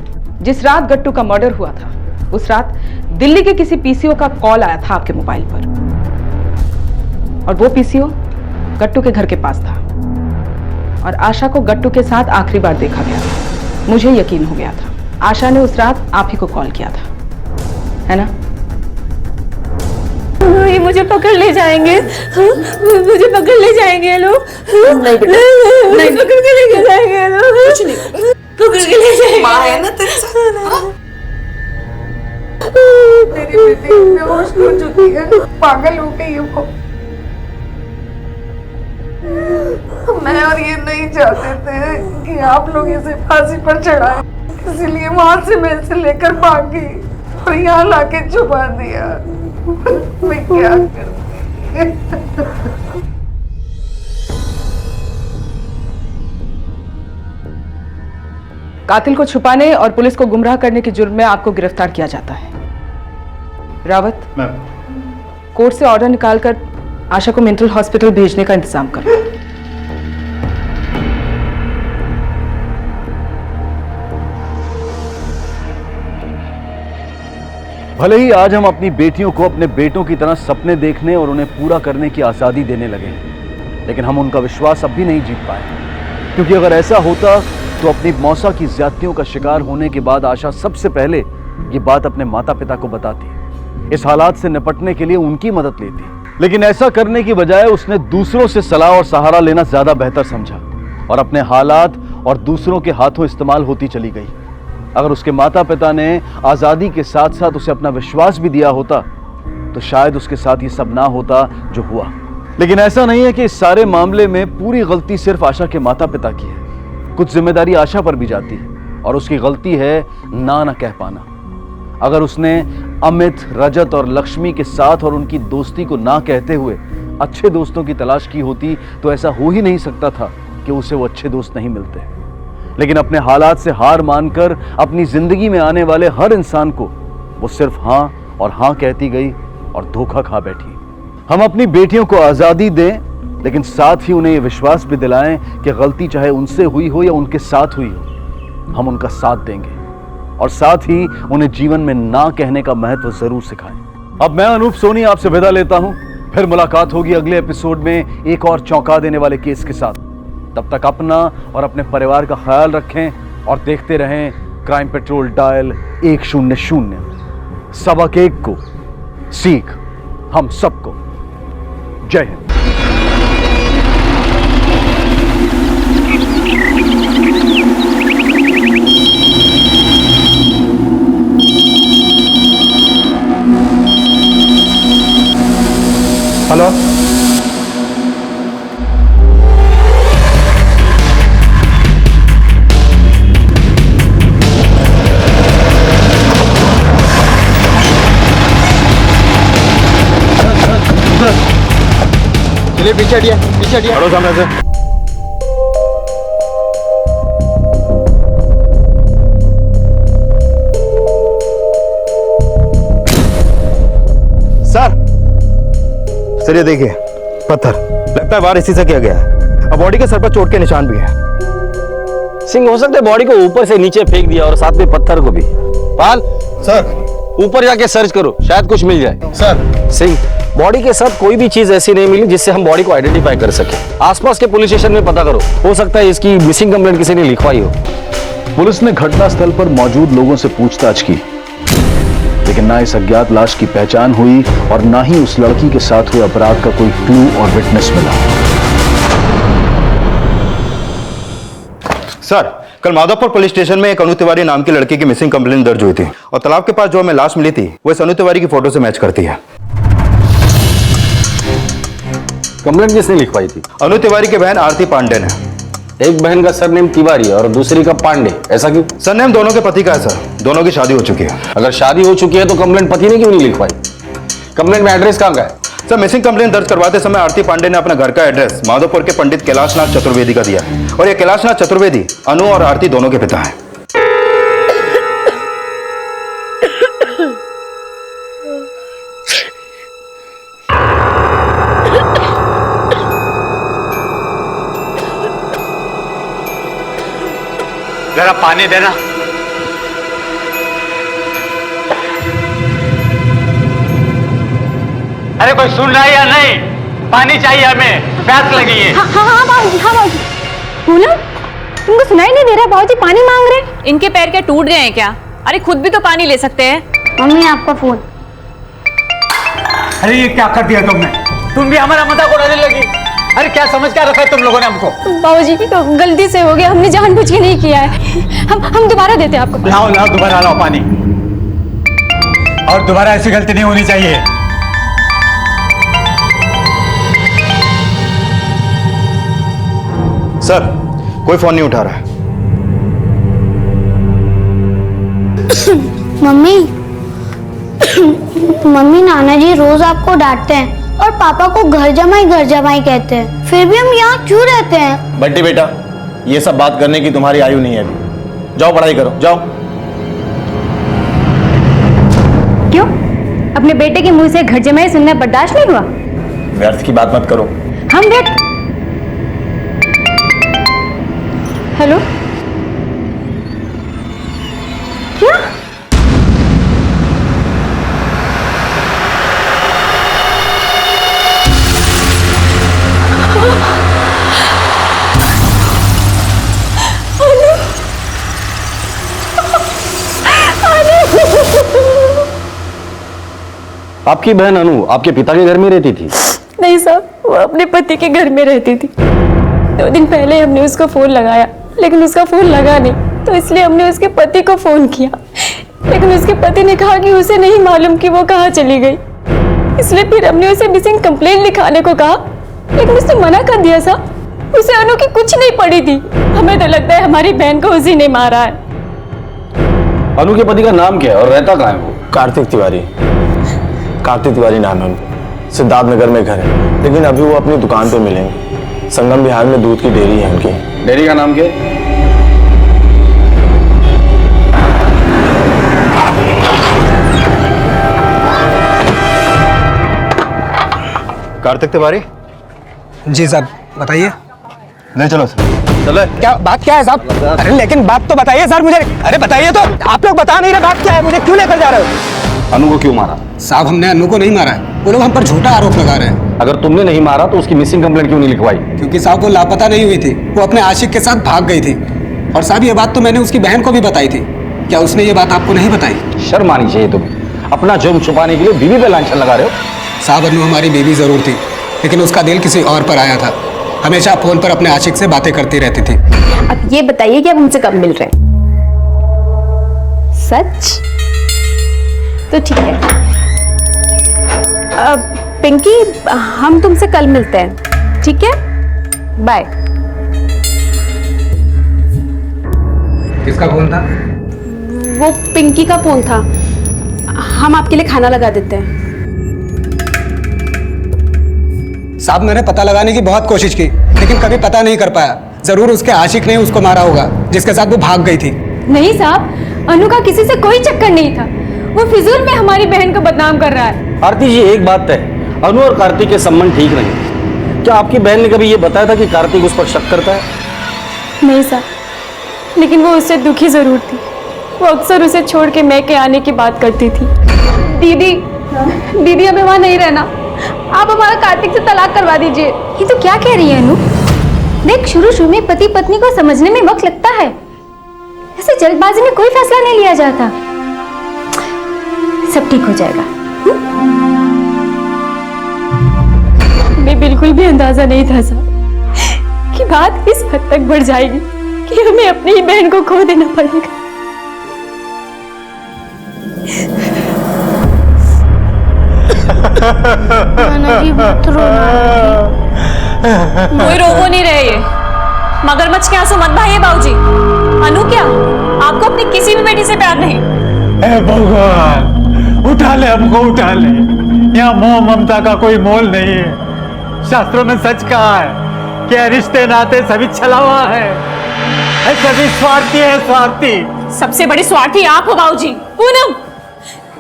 जिस रात गट्टू का मर्डर हुआ था, उस रात दिल्ली के किसी पीसीओ का कॉल आया था आपके मोबाइल पर, और वो पीसीओ गट्टू के घर के पास था, और आशा को गट्टू के साथ आखिरी बार देखा गया था। मुझे यकीन हो गया था आशा ने उस रात आप ही को कॉल किया था, है ना? ये मुझे पकड़ ले जाएंगे, मुझे पकड़ ले जाएंगे लोग। नहीं, पकड़ के लेके जाएंगे लोग। कुछ नहीं, पकड़ के ले जाएंगे। माँ है ना तेरे साथ? तेरी बेटी बेहोश हो चुकी है, पागल हो गई है वो। मैं और ये नहीं चाहते थे कि आप लोग इसे फांसी पर चढ़ाएं, इसीलिए वहां से मैं इसे लेकर भागी और यहाँ लाके छुपा दिया। मैं क्या करती? कातिल को छुपाने और पुलिस को गुमराह करने के जुर्म में आपको गिरफ्तार किया जाता है। रावत, कोर्ट से ऑर्डर निकालकर आशा को मेंटल हॉस्पिटल भेजने का इंतजाम करो। भले ही आज हम अपनी बेटियों को अपने बेटों की तरह सपने देखने और उन्हें पूरा करने की आज़ादी देने लगे, लेकिन हम उनका विश्वास अब भी नहीं जीत पाए, क्योंकि अगर ऐसा होता तो अपनी मौसा की ज्यादतियों का शिकार होने के बाद आशा सबसे पहले ये बात अपने माता पिता को बताती, इस हालात से निपटने के लिए उनकी मदद लेती। लेकिन ऐसा करने की बजाय उसने दूसरों से सलाह और सहारा लेना ज्यादा बेहतर समझा और अपने हालात और दूसरों के हाथों इस्तेमाल होती चली गई। अगर उसके माता पिता ने आज़ादी के साथ साथ उसे अपना विश्वास भी दिया होता तो शायद उसके साथ ये सब ना होता जो हुआ। लेकिन ऐसा नहीं है कि इस सारे मामले में पूरी गलती सिर्फ आशा के माता पिता की है, कुछ जिम्मेदारी आशा पर भी जाती है और उसकी गलती है ना कह पाना। अगर उसने अमित, रजत और लक्ष्मी के साथ और उनकी दोस्ती को ना कहते हुए अच्छे दोस्तों की तलाश की होती तो ऐसा हो ही नहीं सकता था कि उसे वो अच्छे दोस्त नहीं मिलते। लेकिन अपने हालात से हार मानकर अपनी जिंदगी में आने वाले हर इंसान को वो सिर्फ हाँ और हाँ कहती गई और धोखा खा बैठी। हम अपनी बेटियों को आज़ादी दें, लेकिन साथ ही उन्हें ये विश्वास भी दिलाएं कि गलती चाहे उनसे हुई हो या उनके साथ हुई हो, हम उनका साथ देंगे और साथ ही उन्हें जीवन में ना कहने का महत्व जरूर सिखाएं। अब मैं अनूप सोनी आपसे विदा लेता हूं, फिर मुलाकात होगी अगले एपिसोड में एक और चौंका देने वाले केस के साथ। तब तक अपना और अपने परिवार का ख्याल रखें और देखते रहें क्राइम पेट्रोल डायल 100। सबक एक को, सीख हम सबको। जय हिंद। हेलो, चलिए पीछे हटिए, पीछे हटिए। हटो सामने से। सर ये देखिए, पत्थर लगता है वार इसी से किया गया है। अब बॉडी के सर पर चोट के निशान भी है। सिंह, हो सकता है बॉडी को ऊपर से नीचे फेंक दिया और साथ में पत्थर को भी। पाल सर, ऊपर जाके सर्च करो, शायद कुछ मिल जाए। सर। सिंह, बॉडी के साथ कोई भी चीज ऐसी नहीं मिली जिससे हम बॉडी को आइडेंटिफाई कर सके। आसपास के पुलिस स्टेशन में पता करो, हो सकता है इसकी मिसिंग कंप्लेंट किसी ने लिखवाई हो। पुलिस ने घटनास्थल पर मौजूद लोगों से पूछताछ की, लेकिन ना इस अज्ञात लाश की पहचान हुई और ना ही उस लड़की के साथ हुए अपराध का कोई क्लू और विटनेस मिला। सर, कल माधवपुर पुलिस स्टेशन में एक अनु तिवारी नाम की लड़की की मिसिंग कंप्लेंट दर्ज हुई थी और तालाब के पास जो हमें लाश मिली थी वो इस अनु तिवारी की फोटो से मैच करती है। कंप्लेंट किसने लिखवाई थी? अनु तिवारी की बहन आरती पांडे ने। एक बहन का सरनेम तिवारी और दूसरी का पांडे, ऐसा क्यों? सरनेम दोनों के पति का है सर, दोनों की शादी हो चुकी है। अगर शादी हो चुकी है तो कंप्लेंट पति ने क्यों नहीं लिखवाई? कंप्लेंट में एड्रेस कहाँ का है? सर, मिसिंग कंप्लेंट दर्ज करवाते समय आरती पांडे ने अपना घर का एड्रेस माधोपुर के पंडित कैलाशनाथ चतुर्वेदी का दिया है और ये कैलाशनाथ चतुर्वेदी अनु और आरती दोनों के पिता हैं। जरा पानी देना। अरे कोई सुन रहा है या नहीं? पानी चाहिए हमें, प्यास लगी है। हाँ बाबूजी, हाँ बाबूजी। पूनम, तुमको सुनाई नहीं दे रहा? बाबूजी पानी मांग रहे। इनके पैर क्या टूट गए हैं क्या? अरे खुद भी तो पानी ले सकते हैं। मम्मी, आपका फोन। अरे ये क्या कर दिया तुमने? तुम भी हमारा मजाक उड़ाने लगी। अरे क्या समझ क्या रखा है तुम लोगों ने हमको? बाबूजी तो गलती से हो गया, हमने जानबूझ के नहीं किया है। हम दोबारा देते हैं आपको। लाओ लाओ, दोबारा लाओ पानी। और दोबारा ऐसी गलती नहीं होनी चाहिए। सर, कोई फोन नहीं उठा रहा है। मम्मी नाना जी रोज आपको डांटते हैं और पापा को घर जमाई कहते हैं, फिर भी हम यहाँ क्यों रहते हैं? बंटी बेटा, ये सब बात करने की तुम्हारी आयु नहीं है अभी। जाओ पढ़ाई करो, जाओ। क्यों? अपने बेटे के मुंह से घर जमाई सुनना बर्दाश्त नहीं हुआ? व्यर्थ की बात मत करो। हम व्यर्थ? हेलो, क्या? आपकी बहन अनु आपके पिता के घर में रहती थी? नहीं साहब, वो अपने पति के घर में रहती थी। 2 दिन पहले हमने उसको फोन लगाया, लेकिन उसका फोन लगा नहीं, तो इसलिए हमने उसके पति को फोन किया, लेकिन उसके पति ने कहा कि उसे नहीं मालूम कि वो कहाँ चली गई। इसलिए फिर हमने उसे मिसिंग कंप्लेंट लिखाने को कहा, लेकिन उसने मना कर दिया साहब। उसे अनु की कुछ नहीं पड़ी थी। हमें तो लगता है हमारी बहन को उसी ने मारा है। अनु के पति का नाम क्या है और रहता कहाँ है वो? कार्तिक तिवारी। कार्तिक तिवारी नाम है उनका। सिद्धार्थ नगर में घर है, लेकिन अभी वो अपनी दुकान पे मिलेंगे। संगम बिहार में दूध की डेयरी है उनकी। डेयरी का नाम क्या है? कार्तिक तिवारी। जी साहब, बताइए। ले चलो सर। चलो। क्या बात क्या है साहब? अरे लेकिन बात तो बताइए सर मुझे। अरे बताइए तो, आप लोग बता नहीं रहे बात क्या है, मुझे क्यों लेकर जा रहे हो? अनु को क्यों मारा? साहब, हमने अनु को नहीं मारा है, वो लोग हम पर झूठा आरोप लगा रहे हैं। अगर तुमने नहीं मारा तो उसकी मिसिंग कंप्लेंट क्यों नहीं लिखवाई? क्योंकि साहब वो लापता नहीं हुई थी, वो अपने आशिक के साथ भाग गई थी। और साहब ये बात तो मैंने उसकी बहन को भी बताई थी। क्या उसने ये बात आपको नहीं बताई? शर्म आनी चाहिए तुम्हें। अपना जुर्म छुपाने के लिए बीवी पे लांछन लगा रहे हो। साहब अनु हमारी बीवी जरूर थी, लेकिन उसका दिल किसी और पर आया था। हमेशा फोन पर अपने आशिक से बातें करती रहती थी। अब ये बताइए कि आप हमसे कब मिल रहे हैं? सच? तो ठीक है। पिंकी, हम तुमसे कल मिलते हैं, ठीक है? बाय। किसका फोन था? वो पिंकी का फोन था। हम आपके लिए खाना लगा देते हैं। साहब मैंने पता लगाने की बहुत कोशिश की, लेकिन कभी पता नहीं कर पाया। जरूर उसके आशिक ने उसको मारा होगा, जिसके साथ वो भाग गई थी। नहीं साहब, अनु का किसी से कोई चक्कर नहीं था। वो फिजूल में हमारी बहन को बदनाम कर रहा है। आरती जी, एक बात है, अनु और कार्तिक के संबंध ठीक नहीं। क्या आपकी बहन ने कभी ये बताया था कि कार्तिक उस पर शक करता है? नहीं साहब, लेकिन वो उससे दुखी जरूर थी। वो अक्सर उसे छोड़ के मैं के आने की बात करती थी। दीदी, दीदी हमें वहाँ नहीं रहना, आप हमारा कार्तिक से तलाक करवा दीजिए। ये तो क्या कह रही है अनु? देख, शुरू में पति पत्नी को समझने में वक्त लगता है। ऐसे जल्दबाजी में कोई फैसला नहीं लिया जाता। सब ठीक हो जाएगा। मैं बिल्कुल भी अंदाजा नहीं था साहब कि बात इस हद तक बढ़ जाएगी कि हमें अपनी ही बहन को खो देना पड़ेगा। कोई रोको नहीं रहे। ये मगरमच्छ के आंसू मत बहाइए बाबूजी। अनु क्या आपको अपनी किसी भी बेटी से प्यार नहीं? हे भगवान, उठा ले हमको, उठा ले। यहाँ मोह ममता का कोई मोल नहीं है। शास्त्रों में सच कहा है कि रिश्ते नाते सभी छलावा है, सभी स्वार्थी है, स्वार्थी। सबसे बड़ी स्वार्थी आप हो बाबूजी। पूनम,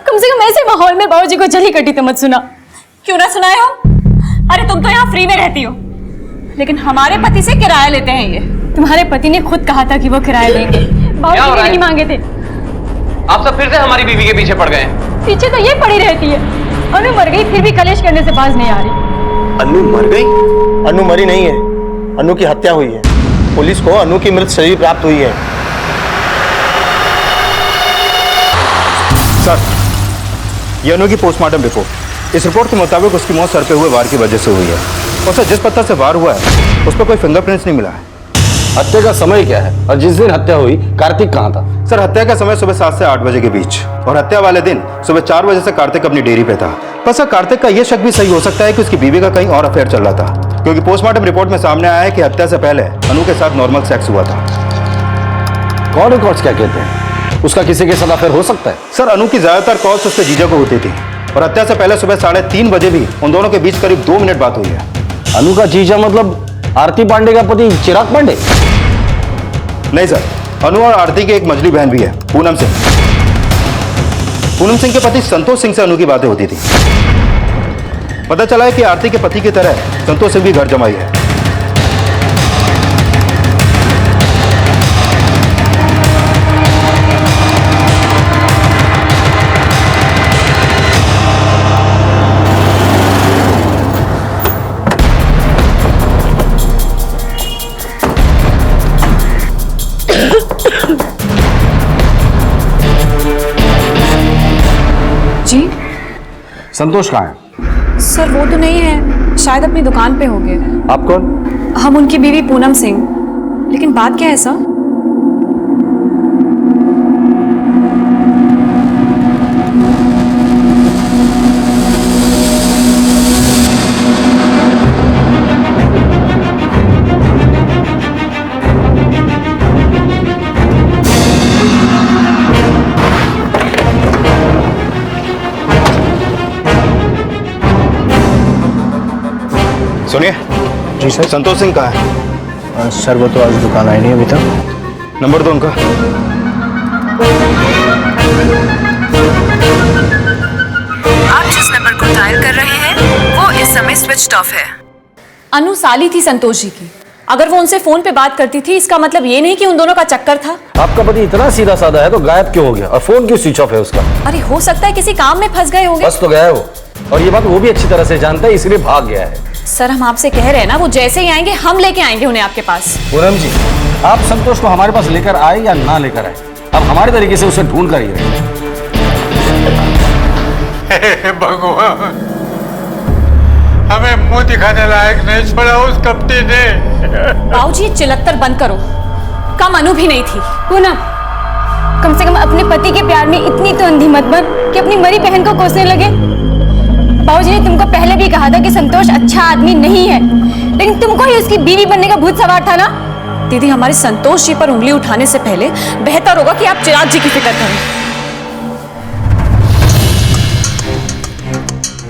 कम से कम ऐसे माहौल में बाबूजी को जली कटी तो मत सुना। क्यों ना सुनाए हो? अरे तुम तो यहाँ फ्री में रहती हो, लेकिन हमारे पति से किराया लेते हैं ये। तुम्हारे पति ने खुद कहा था कि वो किराया देंगे। बाबूजी ने नहीं मांगे थे। आप सब फिर से हमारी बीवी के पीछे पड़ गए हैं। पीछे तो ये पड़ी रहती है। अनु मर गई फिर भी कलेश करने से बाज नहीं आ रही। अनु मर गई? अनु मरी नहीं है, अनु की हत्या हुई है। पुलिस को अनु की मृत शरीर प्राप्त हुई है। सर, ये अनु की पोस्टमार्टम रिपोर्ट। इस रिपोर्ट के मुताबिक उसकी मौत सर पे हुए वार की वजह से हुई है। और सर, जिस पत्थर से वार हुआ है उस पर कोई फिंगरप्रिंट्स नहीं मिला है। हत्या का समय क्या है और जिस दिन हत्या हुई कार्तिक कहाँ था? सर, हत्या का समय सुबह 7 से 8 बजे के बीच और हत्या वाले दिन सुबह 4 बजे से कार्तिक अपनी डेयरी पे था। पर सर, कार्तिक का यह शक भी सही हो सकता है कि उसकी बीवी का कहीं और अफेयर चल रहा था, क्योंकि पोस्टमार्टम रिपोर्ट में सामने आया है कि हत्या से पहले अनु के साथ नॉर्मल सेक्स हुआ था। कॉल रिकॉर्ड्स क्या कहते हैं? उसका किसी के साथ अफेयर हो सकता है? सर, अनु की ज्यादातर कॉल्स उसके जीजा को होती थी और हत्या से पहले सुबह 3:30 बजे भी उन दोनों के बीच करीब 2 मिनट बात हुई है। अनु का जीजा मतलब आरती पांडे का पति चिराग पांडे? नहीं सर, अनु और आरती की एक मझली बहन भी है, पूनम सिंह। पूनम सिंह के पति संतोष सिंह से अनु की बातें होती थी। पता चला है कि आरती के पति की तरह संतोष सिंह भी घर जमाई है। जी संतोष कहाँ है? सर, वो तो नहीं है, शायद अपनी दुकान पे होंगे। आप कौन? हम उनकी बीवी पूनम सिंह। लेकिन बात क्या है सर? सुनिए जी सर। संतोष सिंह कहाँ है? सर, वो तो आज दुकान आई नहीं अभी तक। नंबर दो उनका। आप जिस नंबर को डायल कर रहे हैं वो इस समय स्विच्ड ऑफ है। अनु साली थी संतोष जी की। अगर वो उनसे फोन पे बात करती थी, इसका मतलब ये नहीं कि उन दोनों का चक्कर था। आपका पति इतना सीधा साधा है तो गायब क्यों हो गया और फोन क्यों स्विच ऑफ है उसका? अरे हो सकता है किसी काम में फंस गए होंगे। बस तो गया है वो, और ये बात वो भी अच्छी तरह से जानता है, इसलिए भाग गया है। सर, हम आपसे कह रहे हैं ना, वो जैसे ही आएंगे हम लेके आएंगे उन्हें आपके पास। पूनम जी, आप संतोष को हमारे पास लेकर आए या ना लेकर आए, अब हमारे तरीके से उसे ढूंढ कर ही रहे। हे भगवान, हमें मुंह दिखाने लायक नहीं छोड़ा उस कपटी ने। बाबूजी चिल्लत्तर बंद करो। कम अनु भी नहीं थी। पूनम, कम से कम अपने पति के प्यार में इतनी तो अंधी मत बन कि अपनी मरी बहन को कोसने लगे। बाबूजी ने तुमको पहले भी कहा था कि संतोष अच्छा आदमी नहीं है, लेकिन तुमको ही उसकी बीवी बनने का भूत सवार था ना। दीदी, हमारे संतोष जी पर उंगली उठाने से पहले बेहतर होगा कि आप चिराग जी की फिक्र करें।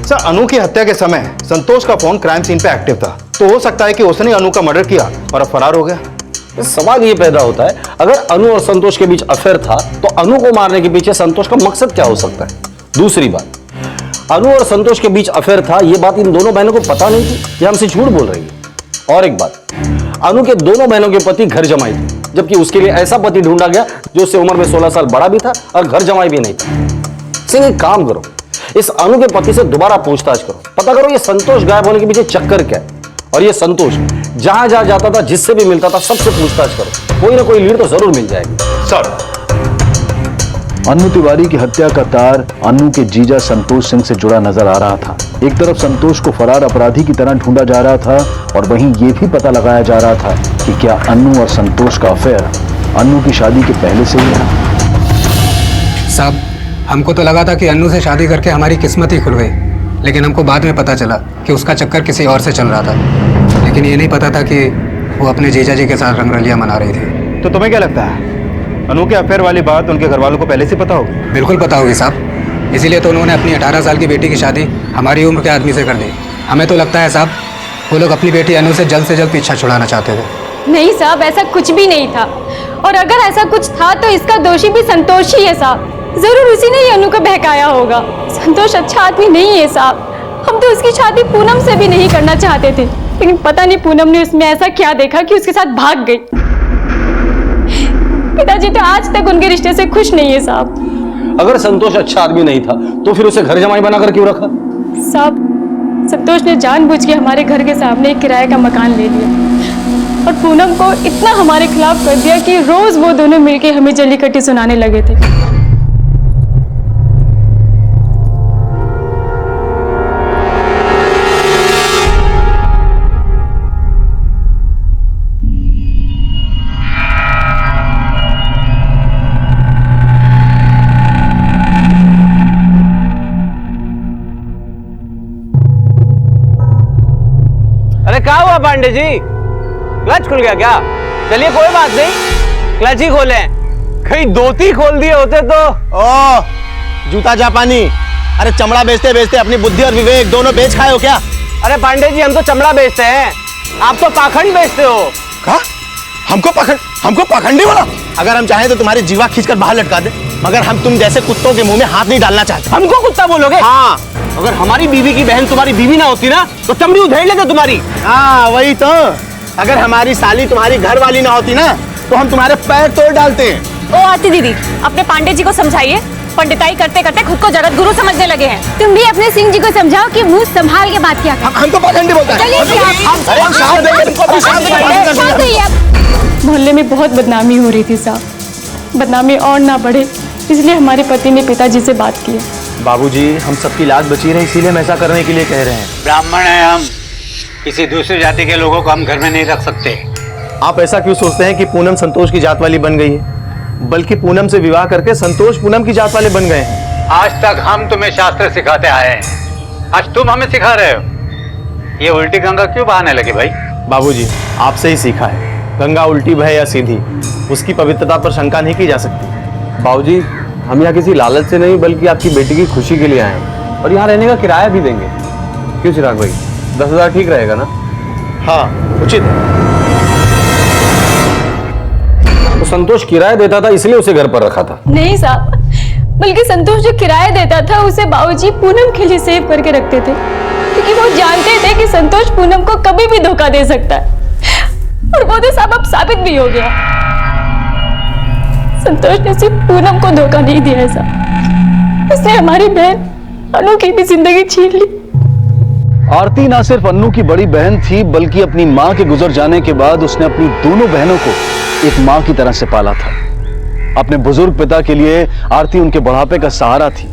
सर, अनु की हत्या के समय संतोष का फोन क्राइम सीन पे एक्टिव था, तो हो सकता है कि उसने अनु का मर्डर किया और अब फरार हो गया। सवाल ये पैदा होता है, अगर अनु और संतोष के बीच अफेयर था तो अनु को मारने के पीछे संतोष का मकसद क्या हो सकता है? दूसरी बात, अनु और संतोष के बीच अफेयर था, ये बात इन दोनों बहनों को पता नहीं थी, ये हमसे झूठ बोल रही है। और एक बात, अनु के दोनों बहनों के पति घर जमाई थे, जबकि उसके लिए ऐसा पति ढूंढा गया जो उससे उम्र में 16 साल बड़ा भी था और घर जमाई भी नहीं था। सिंह, एक काम करो, इस अनु के पति से दोबारा पूछताछ करो, पता करो ये संतोष गायब होने के पीछे चक्कर क्या है, और ये संतोष जहां जहां जाता था, जिससे भी मिलता था, सबसे पूछताछ करो, कोई ना कोई लीड तो जरूर मिल जाएगी। सर, अनु तिवारी की हत्या का तार अनु के जीजा संतोष सिंह से जुड़ा नजर आ रहा था। एक तरफ संतोष को फरार अपराधी की तरह ढूंढा जा रहा था और वहीं ये भी पता लगाया जा रहा था कि क्या अनु और संतोष का अफेयर अनु की शादी के पहले से ही था। साहब, हमको तो लगा था कि अन्नू से शादी करके हमारी किस्मत ही खुल गई, लेकिन हमको बाद में पता चला कि उसका चक्कर किसी और से चल रहा था। लेकिन ये नहीं पता था कि वो अपने जीजा जी के साथ रंगरलियां मना रही थी। तो तुम्हें क्या लगता है अनु के अफेयर वाली बात उनके घर वालों को पहले से पता होगी? बिल्कुल पता होगी साहब, इसीलिए तो उन्होंने अपनी 18 साल की बेटी की शादी हमारी उम्र के आदमी से कर दी। हमें तो लगता है साहब, वो लोग अपनी बेटी अनु से जल्द पीछा छुड़ाना चाहते थे। नहीं साहब, ऐसा कुछ भी नहीं था, और अगर ऐसा कुछ था तो इसका दोषी भी संतोष ही है साहब। जरूर उसी ने ही अनु को बहकाया होगा। संतोष अच्छा आदमी नहीं है साहब। हम तो उसकी शादी पूनम से भी नहीं करना चाहते थे, लेकिन पता नहीं पूनम ने उसमें ऐसा क्या देखा कि उसके साथ भाग गई। पिताजी तो आज तक उनके रिश्ते से खुश नहीं है साहब। अगर संतोष अच्छा आदमी नहीं था तो फिर उसे घर जमाई बनाकर क्यों रखा? साहब, संतोष ने जानबूझ के हमारे घर के सामने एक किराए का मकान ले लिया और पूनम को इतना हमारे खिलाफ कर दिया कि रोज वो दोनों मिलके हमें जल्लीकट्टी सुनाने लगे थे। क्या हुआ पांडे जी, क्लच खुल गया क्या? चलिए कोई बात नहीं, क्लच ही खोले, कहीं धोती खोल दिए होते तो। ओ जूता जापानी, अरे चमड़ा बेचते बेचते अपनी बुद्धि और विवेक दोनों बेच खाए हो क्या? अरे पांडे जी, हम तो चमड़ा बेचते हैं, आप तो पाखंड बेचते हो। कहा? हमको पाखंडी बोला? अगर हम चाहें तो तुम्हारी जीवा खींचकर बाहर लटका दे, मगर हम तुम जैसे कुत्तों के मुंह में हाथ नहीं डालना चाहते। हमको कुत्ता बोलोगे? हाँ, अगर हमारी बीवी की बहन तुम्हारी बीवी ना होती ना तो चमड़ी उधेड़ लेते तुम्हारी। हाँ वही तो, अगर हमारी साली तुम्हारी घर वाली ना होती ना तो हम तुम्हारे पैर तोड़ डालते हैं। ओ आरती दीदी, अपने पांडे जी को समझाइए, पंडिताई करते करते खुद को जगत गुरु समझने लगे हैं। तुम भी अपने सिंह जी को समझाओ कि मुंह संभाल के बात किया करें। हम तो पाखंडी बोलते हैं। मोहल्ले में बहुत बदनामी हो रही थी साहब, बदनामी और ना बढ़े इसलिए हमारे पति ने पिताजी से बात की। बाबूजी, हम सबकी लाज बची रहे इसीलिए हम ऐसा करने के लिए कह रहे हैं। ब्राह्मण है हम, किसी दूसरी जाति के लोगों को हम घर में नहीं रख सकते। आप ऐसा क्यों सोचते हैं कि पूनम संतोष की जात वाली बन गई है? बल्कि पूनम से विवाह करके संतोष पूनम की जात वाले बन गए हैं। आज तक हम तुम्हें शास्त्र सिखाते आए हैं, आज तुम हमें सिखा रहे हो। ये उल्टी गंगा क्यों बहाने लगे भाई? बाबूजी, आपसे ही सीखा है, गंगा उल्टी बहे या सीधी, उसकी पवित्रता पर शंका नहीं की जा सकती। बाबूजी, हम यहाँ किसी लालच से नहीं बल्कि आपकी बेटी की खुशी के लिए आए हैं और यहाँ रहने का किराया भी देंगे। क्यों चिराग भाई, 10,000 ठीक रहेगा ना? हाँ, उचित है। तो संतोष किराया देता था इसलिए उसे घर पर रखा था? नहीं साहब, बल्कि संतोष जो किराया देता था उसे बाबूजी पूनम के लिए सेव करके रखते थे, क्योंकि वो जानते थे कि संतोष पूनम को कभी भी धोखा दे सकता है। और वो तो साहब अब साबित भी हो गया, संतोष ने सिर्फ पूनम को धोखा नहीं दिया है साहब, उसने हमारी बहन अनु की भी जिंदगी छीन ली। आरती ना सिर्फ अन्नू की बड़ी बहन थी बल्कि अपनी मां के गुजर जाने के बाद उसने अपनी दोनों बहनों को एक मां की तरह से पाला था। अपने बुजुर्ग पिता के लिए आरती उनके बुढ़ापे का सहारा थी।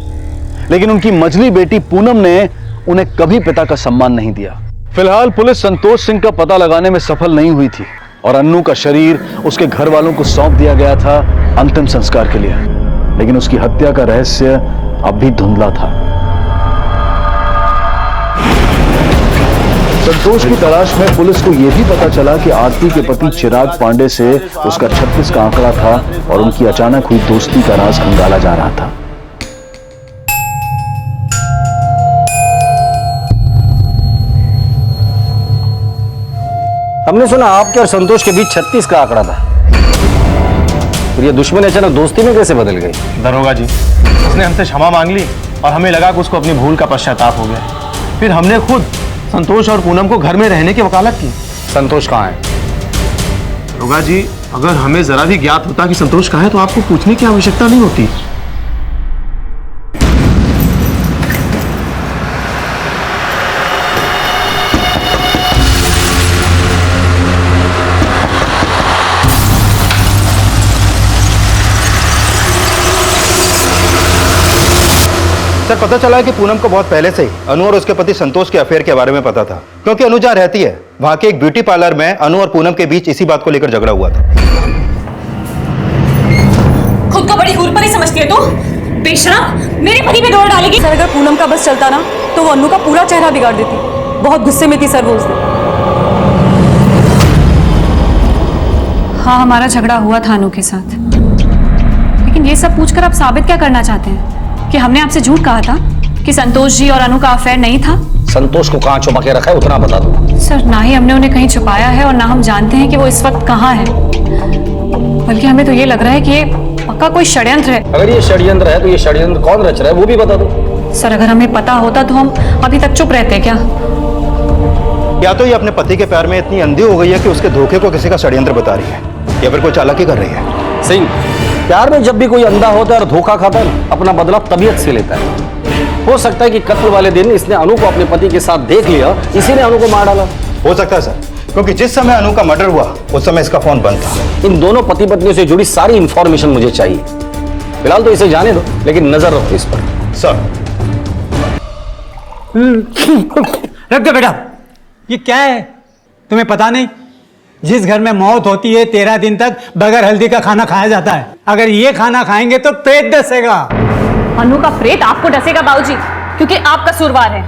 लेकिन उनकी मझली बेटी पूनम ने उन्हें कभी पिता का सम्मान नहीं दिया। फिलहाल पुलिस संतोष सिंह का पता लगाने में सफल नहीं हुई थी और अन्नू का शरीर उसके घर वालों को सौंप दिया गया था अंतिम संस्कार के लिए, लेकिन उसकी हत्या का रहस्य अब भी धुंधला था। संतोष की तलाश में पुलिस को यह भी पता चला कि आरती के पति चिराग पांडे से उसका 36 का आंकड़ा था और उनकी अचानक हुई दोस्ती का राज खंगाला जा रहा था। हमने सुना आपके और संतोष के बीच 36 का आंकड़ा था, और ये दुश्मनी अचानक दोस्ती में कैसे बदल गई? दरोगा जी, उसने हमसे क्षमा मांग ली और हमें लगा कि उसको अपनी भूल का पश्चाताप हो गया। फिर हमने खुद संतोष और पूनम को घर में रहने की वकालत की। संतोष कहाँ है? दरोगा जी, अगर हमें जरा भी ज्ञात होता कि संतोष कहाँ है तो आपको पूछने की आवश्यकता नहीं होती। सर, पता चला है कि पूनम को बहुत पहले से ही अनु और उसके पति संतोष के अफेयर के बारे में पता था, क्योंकि अनु जहाँ रहती है वहां के एक ब्यूटी पार्लर में अनु और पूनम के बीच इसी बात को लेकर झगड़ा हुआ था। खुद को बड़ी हुरपरी समझती है तू? बेशरम, मेरे पति पे डोर डालेगी। सर, अगर पूनम का बस चलता ना तो वो अन्नू का पूरा चेहरा बिगाड़ देती। बहुत गुस्से में थी सर वो उस दिन। हाँ, हमारा झगड़ा हुआ था अनु के साथ, लेकिन ये सब पूछकर आप साबित क्या करना चाहते हैं? कि हमने आपसे झूठ कहा था कि संतोष जी और अनु का अफेयर नहीं था? संतोष को कहाँ छुपा के रखा है उतना बता दो। सर, ना ही हमने उन्हें कहीं छुपाया है और ना हम जानते हैं कि वो इस वक्त कहाँ है, बल्कि हमें तो ये लग रहा है कि ये पक्का कोई षड्यंत्र है। अगर ये षड्यंत्र है तो ये षड्यंत्र कौन रच रहा है वो भी बता दो। सर, अगर हमें पता होता तो हम अभी तक चुप रहते क्या? या तो ये अपने पति के प्यार में इतनी अंधी हो गई है कि उसके धोखे को किसी का षड्यंत्र बता रही है, या फिर कोई चालाकी कर रही है। सिंह, प्यार में जब भी कोई अंधा होता है और धोखा खाता है अपना बदला तबीयत से लेता है। हो सकता है कि कत्ल वाले दिन इसने अनु को अपने पति के साथ देख लिया, इसी ने अनु को मार डाला। हो सकता है सर, क्योंकि जिस समय अनु का मर्डर हुआ उस समय इसका फोन बंद था। इन दोनों पति पत्नियों से जुड़ी सारी इंफॉर्मेशन मुझे चाहिए। फिलहाल तो इसे जाने दो, लेकिन नजर रखो इस पर। सर, रख दो बेटा। ये क्या है, तुम्हें पता नहीं? जिस घर में मौत होती है 13 दिन तक बगैर हल्दी का खाना खाया जाता है। अगर ये खाना खाएंगे तो पेट डसेगा। अनु का प्रेत आपको डसेगा बाबूजी, क्योंकि आप कसूरवार हैं।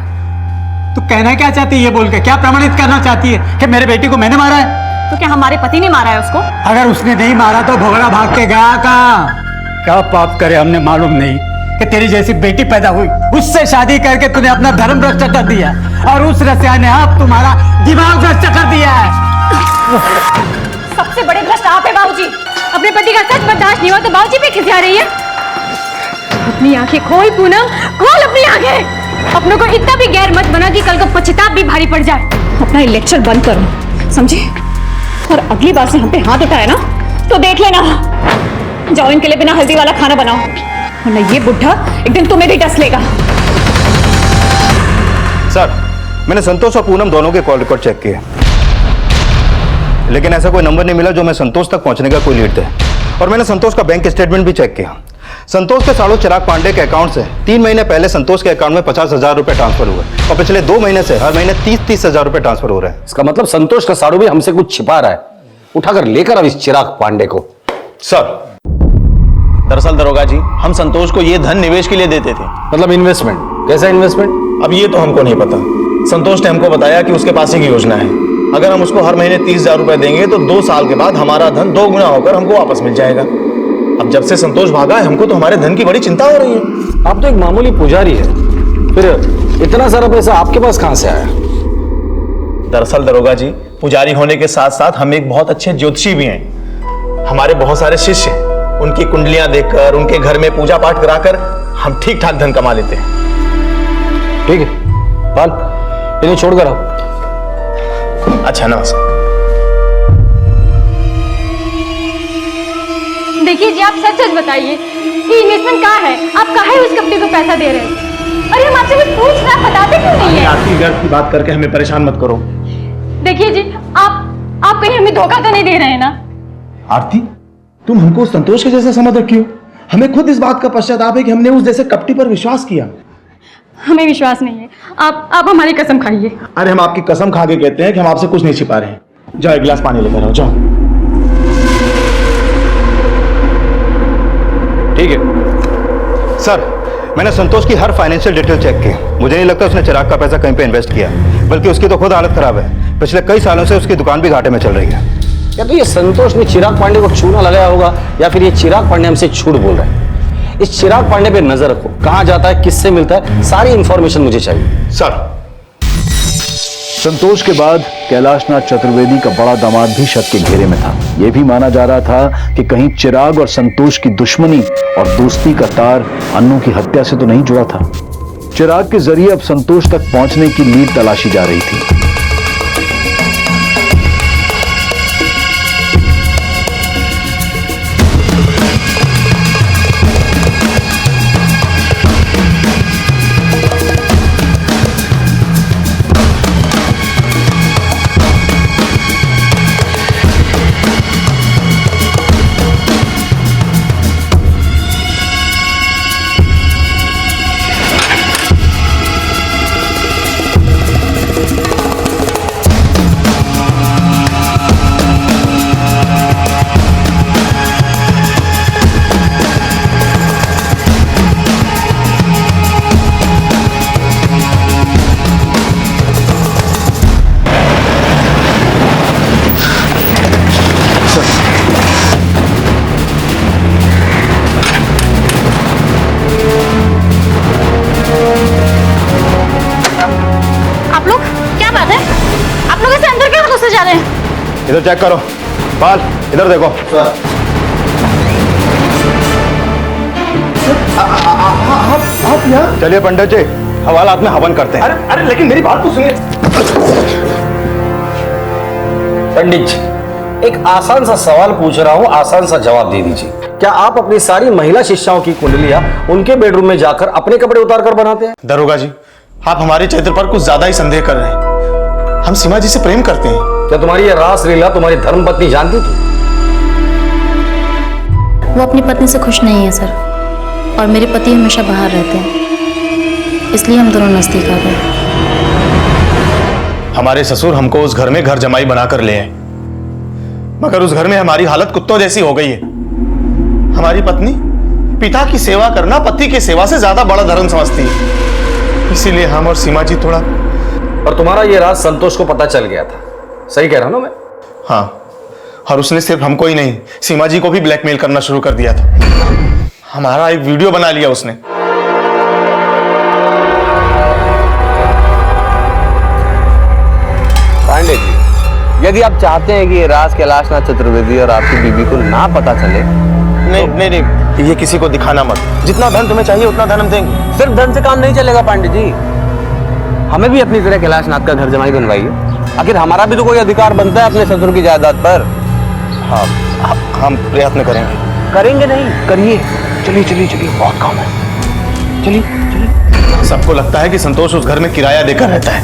तू कहना क्या चाहती है ये बोल के? क्या प्रमाणित करना चाहती है कि मेरे बेटी को मैंने मारा है? तो क्या हमारे पति ने मारा है उसको? अगर उसने नहीं मारा तो भोगड़ा भाग के गया कहाँ? क्या पाप करे हमने मालूम नहीं कि तेरी जैसी बेटी पैदा हुई, उससे शादी करके तूने अपना धर्म भ्रष्ट कर दिया और उस रसिया ने अब तुम्हारा दिमाग भ्रष्ट कर दिया है। सबसे बड़े भ्रष्ट आप है बाबूजी। अपने पति का सच बर्दाश्त नहीं हुआ तो बाबूजी पे खिसिया रही है। अपनी आंखें खोल पूनम, खोल अपनी आंखें। अपनों को इतना भी गैर मत बना कि कल को पछतावा भी भारी पड़ जाए। अपना ये लेक्चर बंद करो, समझे? और अगली बार से हम पे हाथ उठाए ना तो देख लेना। जाओ इनके लिए बिना हल्दी वाला खाना बनाओ, वरना ये बुढ़ा एक दिन तुम्हें भी डस लेगा। सर, मैंने संतोष और पूनम दोनों के कॉल रिकॉर्ड चेक किए, लेकिन ऐसा कोई नंबर नहीं मिला जो मैं संतोष तक पहुंचने का कोई लीड दे। और मैंने संतोष का बैंक स्टेटमेंट भी चेक किया। संतोष के सालों चिराग पांडे के अकाउंट से 3 महीने पहले संतोष के अकाउंट में 50,000 रुपए ट्रांसफर हुए और पिछले 2 महीने से हर महीने 30,000 रुपए ट्रांसफर हो रहे हैं। इसका मतलब संतोष का साड़ू भी हमसे कुछ छिपा रहा है। उठाकर लेकर अब इस चिराग पांडे को। सर, दरअसल दरोगा जी, हम संतोष को ये धन निवेश के लिए देते थे। मतलब इन्वेस्टमेंट? कैसा इन्वेस्टमेंट? अब ये तो हमको नहीं पता। संतोष ने हमको बताया कि उसके पास एक योजना है, अगर हम उसको हर महीने 30,000 रुपए देंगे तो 2 साल के बाद हमारा धन 2 गुना होकर हमको वापस मिल जाएगा। अब जब से संतोष भागा है हमको तो हमारे धन की बड़ी चिंता हो रही है। आप तो एक मामूली पुजारी है, फिर इतना सारा पैसा आपके पास कहां से आया? दरअसल दरोगा जी, पुजारी होने के साथ साथ हम एक बहुत अच्छे ज्योतिषी भी हैं। हमारे बहुत सारे शिष्य हैं, उनकी कुंडलियां देखकर, उनके घर में पूजा पाठ कराकर हम ठीक ठाक धन कमा लेते हैं। ठीक है, बाल इन्हें छोड़कर आओ। अच्छा, नमस्कार। देखिए जी, आप सच सच बताइए, ये इन्वेस्टमेंट कहाँ है? आप काहे उस कंपनी को पैसा दे रहे हैं? अरे हम आपसे कुछ पूछ रहे हैं, बताते क्यों नहीं है? आरती गर्भ की बात करके हमें परेशान मत करो। देखिए जी, आप कहीं हमें धोखा तो नहीं दे रहे हैं ना? आरती, तुम हमको संतोष के जैसा समझ रखी हो। हमें खुद इस बात का पश्चाताप है कि हमने उस जैसे कपटी पर विश्वास किया। हमें विश्वास नहीं है। आप हमारी कसम खाइए। अरे हम आपकी कसम खा के कहते हैं कि हम आपसे कुछ नहीं छिपा रहे हैं। जाओ एक गिलास पानी लेकर आओ, जाओ। ठीक है सर, मैंने संतोष की हर फाइनेंशियल डिटेल चेक की। मुझे नहीं लगता उसने चिराग का पैसा कहीं पे इन्वेस्ट किया, बल्कि उसकी तो खुद हालत खराब है। पिछले कई सालों से उसकी दुकान भी घाटे में चल रही है। या तो ये संतोष ने चिराग पांडे को चूना लगाया होगा, या फिर ये चिराग पांडे हमसे झूठ बोल रहा है। इस चिराग पांडे पे नजर रखो, कहां जाता है, किससे मिलता है, सारी इंफॉर्मेशन मुझे चाहिए। सर। संतोष के बाद कैलाशनाथ चतुर्वेदी का बड़ा दामाद भी शक के घेरे में था। यह भी माना जा रहा था कि कहीं चिराग और संतोष की दुश्मनी और दोस्ती का तार अन्नू की हत्या से तो नहीं जुड़ा था। चिराग के जरिए अब संतोष तक पहुंचने की लीड तलाशी जा रही थी। इधर चेक करो। बाल इधर देखो। आप यहाँ? चलिए पंडित जी, हवालात में हवन करते हैं। अरे लेकिन मेरी बात तो सुनिए। पंडित जी, एक आसान सा सवाल पूछ रहा हूँ, आसान सा जवाब दे दीजिए। क्या आप अपनी सारी महिला शिष्याओं की कुंडलियां उनके बेडरूम में जाकर अपने कपड़े उतार कर बनाते हैं? दरोगा जी, आप हमारे चरित्र पर कुछ ज्यादा ही संदेह कर रहे हैं। हम सीमा जी से प्रेम करते हैं। क्या तुम्हारी ये रास लीला तुम्हारी धर्मपत्नी जानती थी? वो अपनी पत्नी से खुश नहीं है सर, और मेरे पति हमेशा बाहर रहते हैं, इसलिए हम दोनों नजदीक आ गए। हमारे ससुर हमको उस घर में घर जमाई बनाकर ले आए, मगर उस घर में हमारी हालत कुत्तों जैसी हो गई है। हमारी पत्नी पिता की सेवा करना पति की सेवा से ज्यादा बड़ा धर्म समझती है, इसीलिए हम और सीमा जी थोड़ा। और तुम्हारा ये राज संतोष को पता चल गया था, सही कह रहा हूं ना मैं? हाँ, और उसने सिर्फ हमको ही नहीं, सीमा जी को भी ब्लैकमेल करना शुरू कर दिया था। हमारा एक वीडियो बना लिया उसने। पांडे जी, यदि आप चाहते हैं कि ये राज कैलाशनाथ चतुर्वेदी और आपकी बीबी को ना पता चले, नहीं, ये किसी को दिखाना मत। जितना धन तुम्हें चाहिए उतना धन हम देंगे। सिर्फ धन से काम नहीं चलेगा पांडे जी, हमें भी अपनी तरह कैलाशनाथ का घर जमाई बनवाइए। आखिर हमारा भी तो कोई अधिकार बनता है अपने ससुर की जायदाद पर। हाँ, हम प्रयत्न करेंगे नहीं, करिए। चलिए चलिए चलिए, बहुत काम है। चलिए चलिए। सबको लगता है कि संतोष उस घर में किराया देकर रहता है,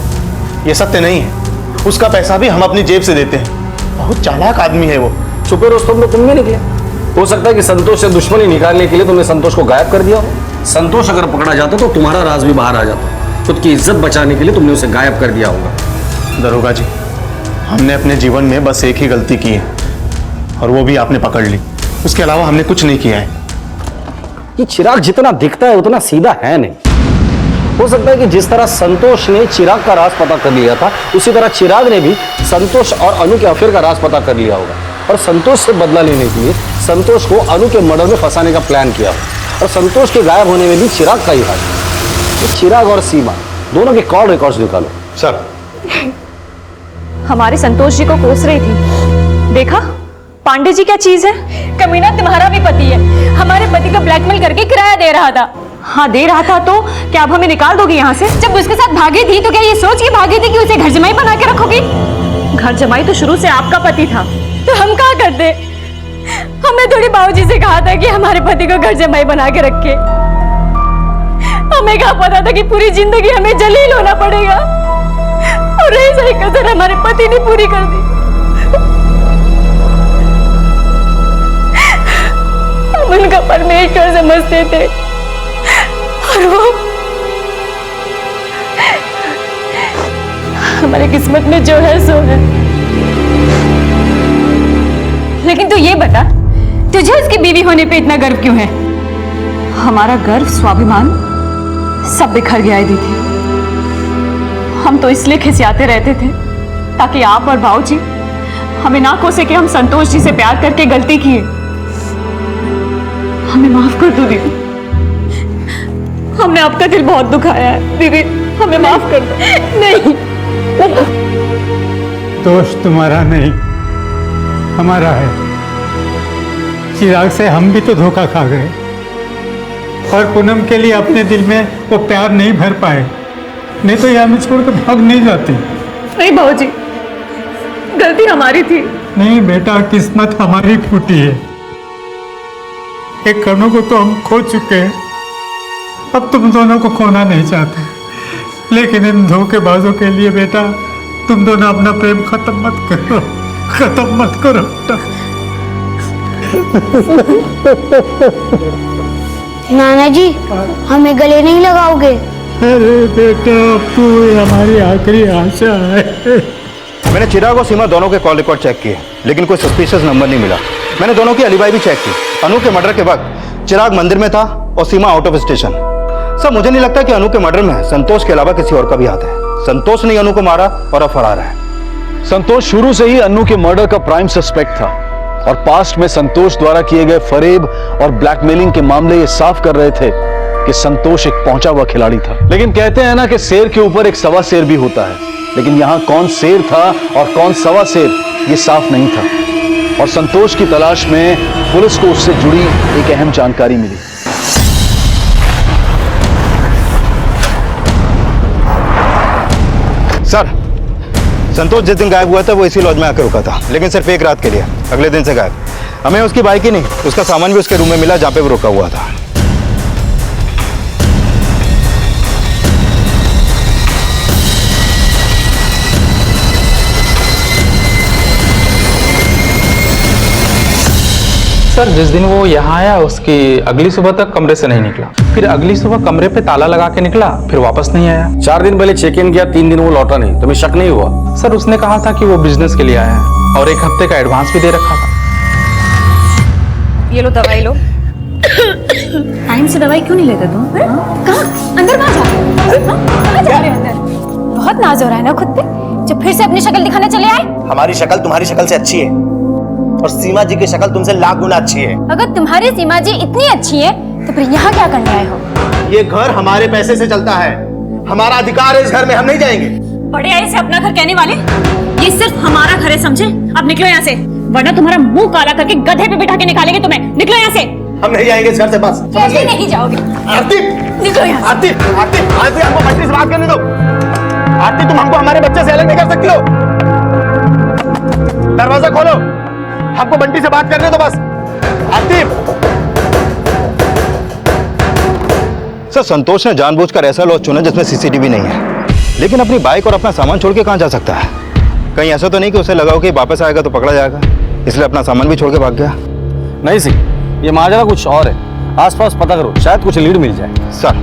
ये सत्य नहीं है। उसका पैसा भी हम अपनी जेब से देते हैं। बहुत चालाक आदमी है वो। छुपे रुस्तम में तुम भी निकले। हो सकता है कि संतोष से दुश्मनी निकालने के लिए तुमने संतोष को गायब कर दिया हो। संतोष अगर पकड़ा जाता तो तुम्हारा राज भी बाहर आ जाता। खुद की इज्जत बचाने के लिए तुमने उसे गायब कर दिया होगा। दरोगा जी, हमने अपने जीवन में बस एक ही गलती की है, और वो भी आपने पकड़ ली। उसके अलावा हमने कुछ नहीं किया है। ये चिराग जितना दिखता है उतना सीधा है नहीं। हो सकता है कि जिस तरह संतोष ने चिराग का राज पता कर लिया था, उसी तरह चिराग ने भी संतोष और अनु के अफेयर का राज पता कर लिया होगा, और संतोष से बदला लेने के लिए संतोष को अनु के मर्डर में फंसाने का प्लान किया होगा। और संतोष के गायब होने में भी चिराग का ही हाथ है। चिराग और सीमा दोनों के कॉल रिकॉर्ड्स निकालो। सर, हमारे संतोष जी को कोस रही थी, देखा पांडे जी क्या चीज है। कमीना तुम्हारा भी पति है, हमारे पति को ब्लैकमेल करके किराया दे रहा था। हाँ दे रहा था, तो क्या अब हमें निकाल दोगी यहाँ से? जब उसके साथ भागी थी तो क्या ये सोच के भागी थी कि उसे घर जमाई बना के रखोगी? घर जमाई तो शुरू से आपका पति था। तो हम क्या करते? हमने थोड़ी बाबूजी से कहा था कि हमारे पति को घर जमाई बना के रखे। हमें क्या पता था कि पूरी जिंदगी हमें जलील होना पड़ेगा, और ऐसा ही कसर हमारे पति ने पूरी कर दी। हम उनका परमेश्वर समझते थे, और हमारे किस्मत में जो है सो है। लेकिन तू ये बता, तुझे उसकी बीवी होने पे इतना गर्व क्यों है? हमारा गर्व, स्वाभिमान सब बिखर गया है दीदी। हम तो इसलिए खिसियाते रहते थे ताकि आप और भाऊजी हमें ना कोसे कि हम संतोष जी से प्यार करके गलती की है। हमें माफ कर दो दीदी, हमने आपका दिल बहुत दुखाया है दीदी, हमें माफ कर दो। नहीं, दोष तुम्हारा नहीं, हमारा है। चिराग से हम भी तो धोखा खा गए और पूनम के लिए अपने दिल में वो प्यार नहीं भर पाए, नहीं तो ये हमें छोड़कर भाग नहीं जाती। नहीं भाऊजी, गलती हमारी थी। नहीं बेटा, किस्मत हमारी फूटी है। एक कणों को तो हम खो चुके हैं, अब तुम दोनों को खोना नहीं चाहते। लेकिन इन धोखेबाजों के लिए बेटा, तुम दोनों अपना प्रेम खत्म मत करो, खत्म मत करो बेटा। नाना जी, हमें गले नहीं लगाओगे? अरे बेटा, तू हमारी आखिरी आशा है। मैंने चिराग और सीमा दोनों के कॉल रिकॉर्ड चेक किए, लेकिन कोई सस्पिशियस नंबर नहीं मिला। मैंने दोनों की अलीबाई भी चेक की। अनु के मर्डर के वक्त चिराग मंदिर में था और सीमा आउट ऑफ स्टेशन। सर, मुझे नहीं लगता कि अनु के मर्डर में संतोष के अलावा किसी और का भी हाथ है। संतोष ने अनु को मारा और अब फरार है। संतोष शुरू से ही अनु के मर्डर का प्राइम सस्पेक्ट था और पास्ट में संतोष द्वारा किए गए फरेब और ब्लैकमेलिंग के मामले ये साफ कर रहे थे कि संतोष एक पहुंचा हुआ खिलाड़ी था। लेकिन कहते हैं ना कि शेर के ऊपर एक सवा शेर भी होता है, लेकिन यहां कौन शेर था और कौन सवा शेर, ये साफ नहीं था। और संतोष की तलाश में पुलिस को उससे जुड़ी एक अहम जानकारी मिली। सर, संतोष जिस दिन गायब हुआ था वो इसी लॉज में आकर रुका था, लेकिन सिर्फ एक रात के लिए। अगले दिन से गायब। हमें उसकी बाइक ही नहीं, उसका सामान भी उसके रूम में मिला जहां पे वो रुका हुआ था। सर, जिस दिन वो यहाँ आया उसकी अगली सुबह तक कमरे से नहीं निकला, फिर अगली सुबह कमरे पे ताला लगा के निकला, फिर वापस नहीं आया। 4 दिन पहले चेक इन किया, 3 दिन वो लौटा नहीं। तुम्हें शक नहीं हुआ? सर, उसने कहा था कि वो बिजनेस के लिए आया है और 1 हफ्ते का एडवांस भी दे रखा था। ये लो दवाई लो। टाइम से दवाई क्यों नहीं लेते तुम? कहाँ? अंदर कहाँ जा रहे हो? कहाँ जा रहे हो अंदर? बहुत नाज हो रहा है ना खुद पे, जब फिर से अपनी शक्ल दिखाने चले आए। हमारी शक्ल तुम्हारी शक्ल से अच्छी है और सीमा जी की शक्ल तुमसे लाख गुना अच्छी है। अगर तुम्हारी सीमा जी इतनी अच्छी है तो फिर यहाँ क्या करने आए हो? ये घर हमारे पैसे से चलता है, हमारा अधिकार है इस घर में, हम नहीं जाएंगे। बड़े आए से अपना घर कहने वाले, ये सिर्फ हमारा घर है समझे? अब निकलो यहाँ से, वरना तुम्हारा मुंह काला करके गधे पे बिठा के निकालेंगे तुम्हें। निकलो यहाँ से। हम नहीं जाएंगे इस घर से, बस समझ गए? नहीं जाओगे। आरती, निकलो यहाँ से। आरती, आरती, आरती, हमको बच्ची से बात करने दो। आरती, तुम हमको हमारे बच्चे से अलग नहीं कर सकती हो। दरवाजा खोलो, हमको बंटी से बात करने दो बस। आरती। सर, संतोष ने जानबूझकर ऐसा लॉज चुना जिसमें सीसीटीवी नहीं है, लेकिन अपनी बाइक और अपना सामान छोड़ के कहां जा सकता है? कहीं ऐसा तो नहीं कि उसे लगा हो कि वापस आएगा तो पकड़ा जाएगा, इसलिए अपना सामान भी छोड़ के भाग गया? नहीं सी, ये माजरा कुछ और है। आसपास पता करो, शायद कुछ लीड मिल जाए। सर,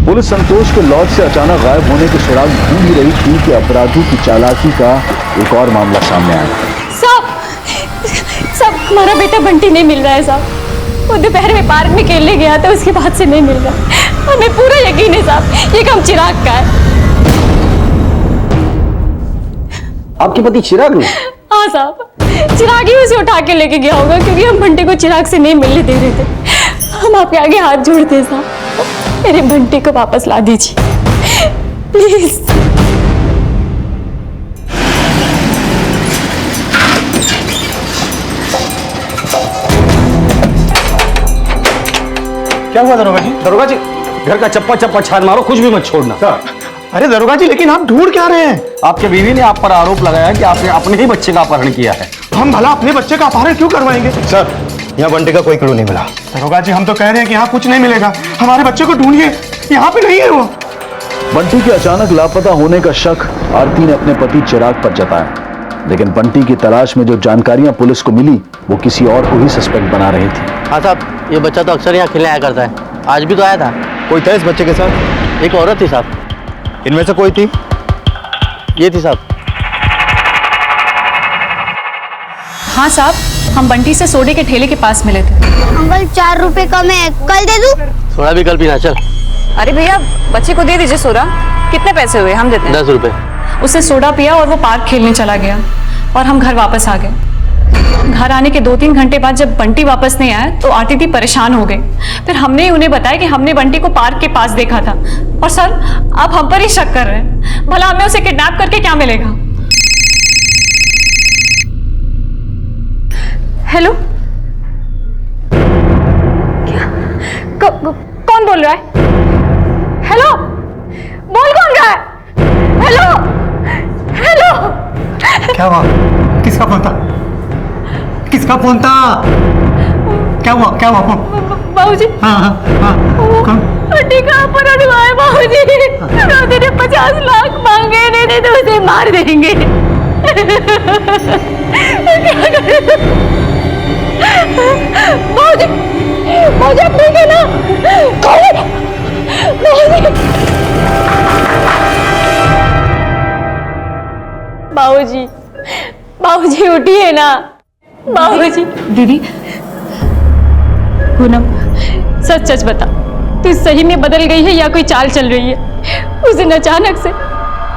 पुलिस संतोष के लॉज से अचानक गायब होने की सुराग ढूंढ ही रही थी कि अपराधी की चालाकी का एक और मामला सामने आया। साहब, हमारा बेटा बंटी नहीं मिल रहा है साहब। वो दोपहर में पार्क में खेलने गया था, उसके बाद से नहीं मिल रहा। हमें पूरा यकीन है साहब, ये काम चिराग का है। आपके पति चिराग ने? हाँ साहब, चिराग ही उसे उठा के लेके गया होगा, क्योंकि हम बंटी को चिराग से नहीं मिलने दे रहे थे। हम आपके आगे हाथ जोड़ते हैं साहब, मेरे बंटी को वापस ला दीजिए प्लीज। क्या हुआ दरोगा जी? दरोगा जी, घर का चप्पा चप्पा छान मारो, कुछ भी मत छोड़ना। अरे दरोगा जी, लेकिन आप ढूंढ क्या रहे हैं? आपके बीवी ने आप पर आरोप लगाया कि आपने अपने ही बच्चे का अपहरण किया है। हम भला अपने बच्चे का अपहरण क्यों करवाएंगे? सर, यहाँ बंटी का कोई क्लू नहीं मिला। दरोगा जी, हम तो कह रहे हैं कि यहाँ कुछ नहीं मिलेगा, हमारे बच्चे को ढूंढिए, यहाँ पे नहीं है वो। बंटी के अचानक लापता होने का शक आरती ने अपने पति चिराग पर जताया, लेकिन बंटी की तलाश में जो जानकारियां पुलिस को मिली वो किसी और को ही सस्पेक्ट बना रही थी। हाँ साहब, ये बच्चा तो अक्सर यहाँ खेलने आया करता है, आज भी तो आया था। कोई था इस बच्चे के साथ? एक औरत थी साहब। इनमें से कोई थी? ये थी साहब। हाँ साहब, हम बंटी से सोडे के ठेले के पास मिले थे। अंकल 4 रुपए कम है, कल दे दूं? सोडा भी कल पीना, चल। अरे भैया बच्चे को दे दीजिए सोडा। कितने पैसे हुए? हम देते हैं 10 रुपए। उसने सोडा पिया और वो पार्क खेलने चला गया और हम घर वापस आ गए। घर आने के 2-3 घंटे बाद जब बंटी वापस नहीं आया तो आती थी परेशान हो गए। फिर हमने उन्हें बताया कि हमने बंटी को पार्क के पास देखा था। और सर आप हम पर ही शक कर रहे हैं, भला हमें उसे किडनैप करके क्या मिलेगा? हेलो, कौन बोल रहा है? हेलो, बोल कौन रहा है? Hello, hello. क्या हुआ? किसका फोन था? किसका फोन था? क्या हुआ? क्या हुआ? बाबूजी। हाँ हाँ हाँ, कौन? बंटी कहाँ पर हुआ है बाबूजी? रोते ने 50 लाख मांगे, नहीं तो उसे मार देंगे। बाबूजी, बाबूजी आप ठीक है ना? बाबूजी, बाबूजी उठिए ना बाबूजी। दीदी, पूनम सच सच बता, तू सही में बदल गई है या कोई चाल चल रही है? उस दिन अचानक से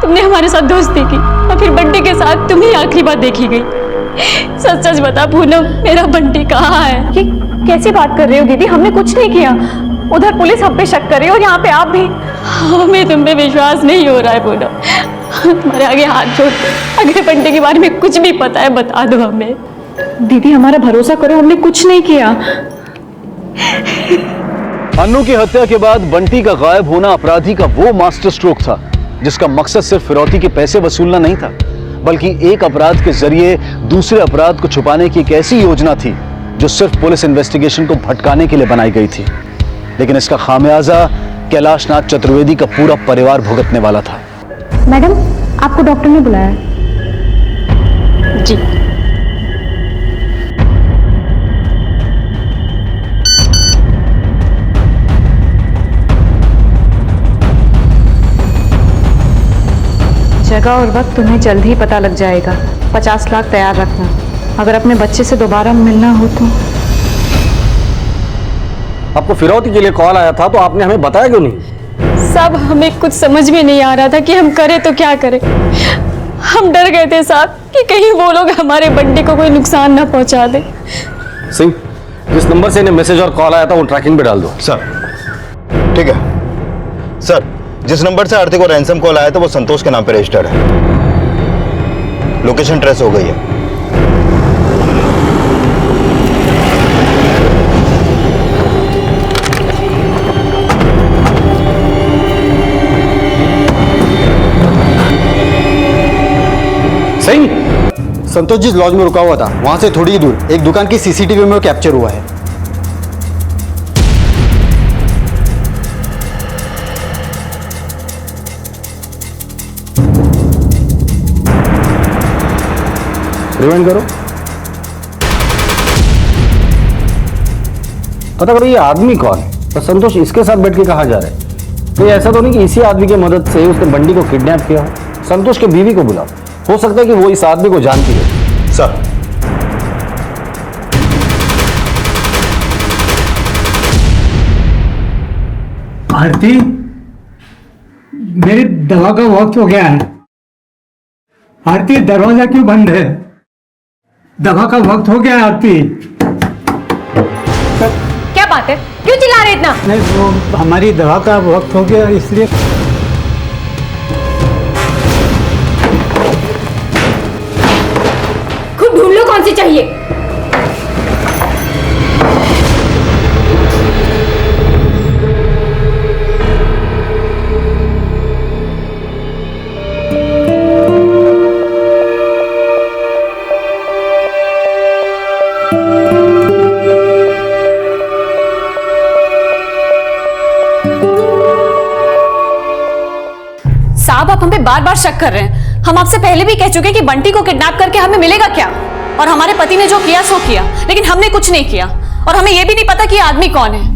तुमने हमारे साथ दोस्ती की और फिर बंटी के साथ तुम्हें आखिरी बार देखी गई। सच सच बता पूनम, मेरा बंटी कहाँ है? ये कैसी बात कर रही हो दीदी? हमने कुछ नहीं किया। उधर पुलिस हम पे शक कर रही है और यहाँ पे आप भी। हमें तुम पे विश्वास नहीं हो रहा है पूनम, तुम्हारे आगे हाथ जोड़ते, अगर बंटी के बारे में कुछ भी पता है बता दो हमें। दीदी हमारा भरोसा करो, हमने कुछ नहीं किया। अन्नू की हत्या के बाद बंटी का गायब होना अपराधी का वो मास्टर स्ट्रोक था जिसका मकसद सिर्फ फिरौती के पैसे वसूलना नहीं था, बल्कि एक अपराध के जरिए दूसरे अपराध को छुपाने की एक ऐसी योजना थी जो सिर्फ पुलिस इन्वेस्टिगेशन को भटकाने के लिए बनाई गई थी। लेकिन इसका खामियाजा कैलाश नाथ चतुर्वेदी का पूरा परिवार भुगतने वाला था। मैडम, आपको डॉक्टर ने बुलाया। जी। जगह और वक्त तुम्हें जल्द ही पता लग जाएगा। 50 लाख तैयार रखना, अगर अपने बच्चे से दोबारा मिलना हो तो। आपको फिरौती के लिए कॉल आया था तो आपने हमें बताया क्यों नहीं? सब हमें कुछ समझ में नहीं आ रहा था कि हम करें तो क्या करें। हम डर गए थे साहब कि कहीं वो लोग हमारे बंटी को कोई नुकसान ना पहुंचा दे। सिंह, जिस नंबर से इन्हें मैसेज और कॉल आया था वो ट्रैकिंग पे डाल दो। सर ठीक है। सर, जिस नंबर से आरती को रैंसम कॉल आया था वो संतोष के नाम पे रजिस्टर्ड है। लोकेशन ट्रेस हो गई है। सिंह, संतोष जिस लॉज में रुका हुआ था वहां से थोड़ी ही दूर एक दुकान की सीसीटीवी में कैप्चर हुआ है। रिवाइंड करो। पता करो ये आदमी कौन है और संतोष इसके साथ बैठ के कहाँ जा रहे हैं? तो ऐसा तो नहीं कि इसी आदमी की मदद से उसने बंटी को किडनैप किया हो? संतोष के बीवी को बुलाओ, हो सकता है कि वो इस आदमी को जानती है। सर, आरती, मेरी दवा का वक्त हो गया है। आरती, दरवाजा क्यों बंद है? दवा का वक्त हो गया है आरती। क्या बात है, क्यों चिल्ला रहे इतना? नहीं, वो हमारी दवा का वक्त हो गया इसलिए। खुद ढूंढ लो कौन सी चाहिए। साहब आप हम पे बार बार शक कर रहे हैं। हम आपसे पहले भी कह चुके कि बंटी को किडनैप करके हमें मिलेगा क्या, और हमारे पति ने जो किया सो किया, लेकिन हमने कुछ नहीं किया और हमें यह भी नहीं पता कि ये आदमी कौन है।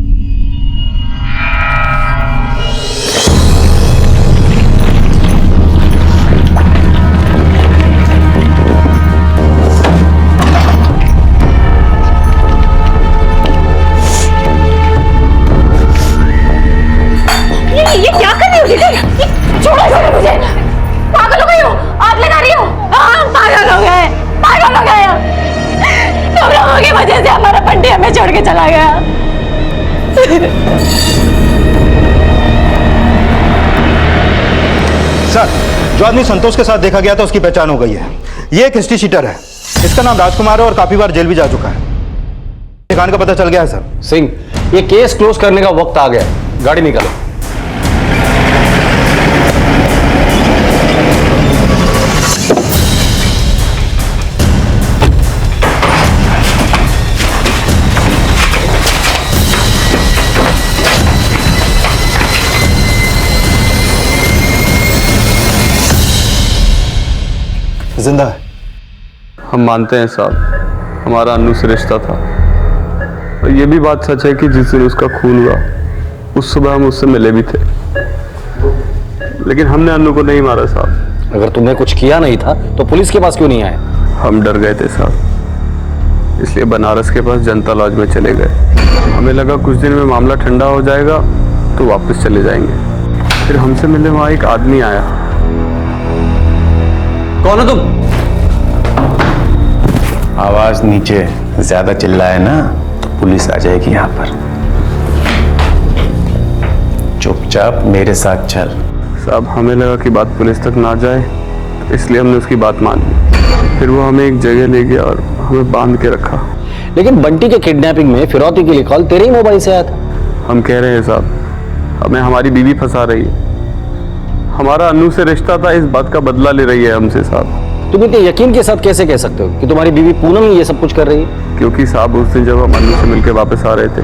चला गया। सर, जो आदमी संतोष के साथ देखा गया था उसकी पहचान हो गई है। ये एक हिस्ट्री शीटर है, इसका नाम राजकुमार है और काफी बार जेल भी जा चुका है। ठिकाने का पता चल गया है सर। सिंह, ये केस क्लोज करने का वक्त आ गया है, गाड़ी निकालो। जिंदा है। हम मानते हैं साहब, हमारा अन्नू से रिश्ता था। और ये भी बात सच है कि जिस दिन उसका खून हुआ उस सुबह हम उससे मिले भी थे, लेकिन हमने अन्नू को नहीं मारा साहब। अगर तुमने कुछ किया नहीं था तो पुलिस के पास क्यों नहीं आए? हम डर गए थे साहब, इसलिए बनारस के पास जनता लॉज में चले गए। हमें लगा कुछ दिन में मामला ठंडा हो जाएगा तो वापस चले जाएंगे। फिर हमसे मिलने वहां एक आदमी आया। कौन हो तुम? आवाज नीचे ज्यादा चिल्लाए ना तो पुलिस आ जाएगी यहाँ पर। चुपचाप मेरे साथ चल। साहब, हमें लगा कि बात पुलिस तक ना जाए, इसलिए हमने उसकी बात मान ली। फिर वो हमें एक जगह ले गया और हमें बांध के रखा। लेकिन बंटी के किडनैपिंग में फिरौती के लिए कॉल तेरे ही मोबाइल से आया था। हम कह रहे हैं साहब, हमें हमारी बीवी फंसा रही है। हमारा अन्नू से रिश्ता था, इस बात का बदला ले रही है हमसे साहब। तुम इतने यकीन के साथ कैसे कह सकते हो कि तुम्हारी बीवी पूनम ही ये सब कुछ कर रही है? क्योंकि साहब उस दिन जब हम अन्नू से मिलकर वापस आ रहे थे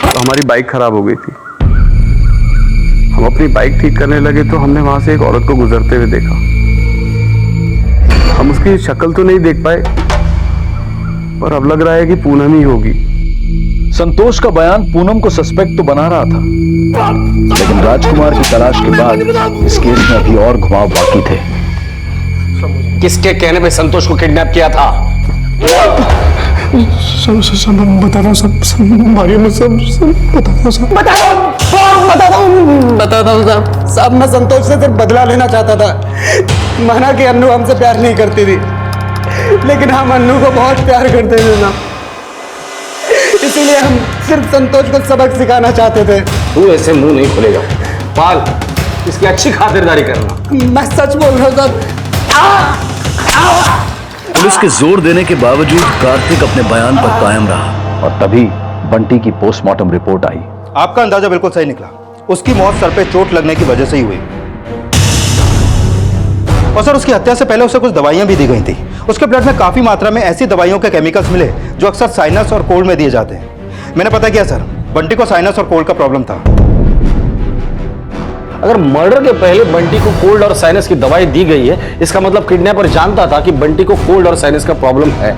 तो हमारी बाइक खराब हो गई थी। हम अपनी बाइक ठीक करने लगे तो हमने वहां से एक औरत को गुजरते हुए देखा। हम उसकी शक्ल तो नहीं देख पाए, पर अब लग रहा है कि पूनम ही होगी। संतोष का बयान पूनम को सस्पेक्ट तो बना रहा था, लेकिन राजकुमार की तलाश के बाद इस केस में अभी और घुमाव बाकी थे। किसके कहने पे संतोष को किडनैप किया था? बताता हूँ सब मारियो में सब बताता हूँ सब बताता हूँ साहब, मैं संतोष से सिर्फ बदला लेना चाहता था। माना कि अन्नू हमसे प्यार नहीं करती थी, लेकिन हम अन्नू को बहुत प्यार करते थे ना, इसीलिए हम सिर्फ संतोष को सबक सिखाना चाहते थे। तू ऐसे मुंह नहीं खोलेगा पाल, इसकी अच्छी खातिरदारी करना। मैं सच बोल रहा हूँ सर। पुलिस के जोर देने के बावजूद कार्तिक अपने बयान पर कायम रहा और तभी बंटी की पोस्टमार्टम रिपोर्ट आई। आपका अंदाजा बिल्कुल सही निकला। उसकी मौत सर पे चोट लगने की वजह से ही हुई। और सर, उसकी हत्या से पहले उसे कुछ दवाइयां भी दी गई थी। उसके ब्लड में काफी मात्रा में ऐसी दवाइयों के केमिकल्स मिले जो अक्सर साइनस और कोल्ड में दिए जाते हैं। मैंने पता किया सर, बंटी को साइनस और कोल्ड का प्रॉब्लम था। अगर मर्डर के पहले बंटी को कोल्ड और साइनस की दवाई दी गई है, इसका मतलब किडनैपर जानता था कि बंटी को कोल्ड और साइनस का प्रॉब्लम है।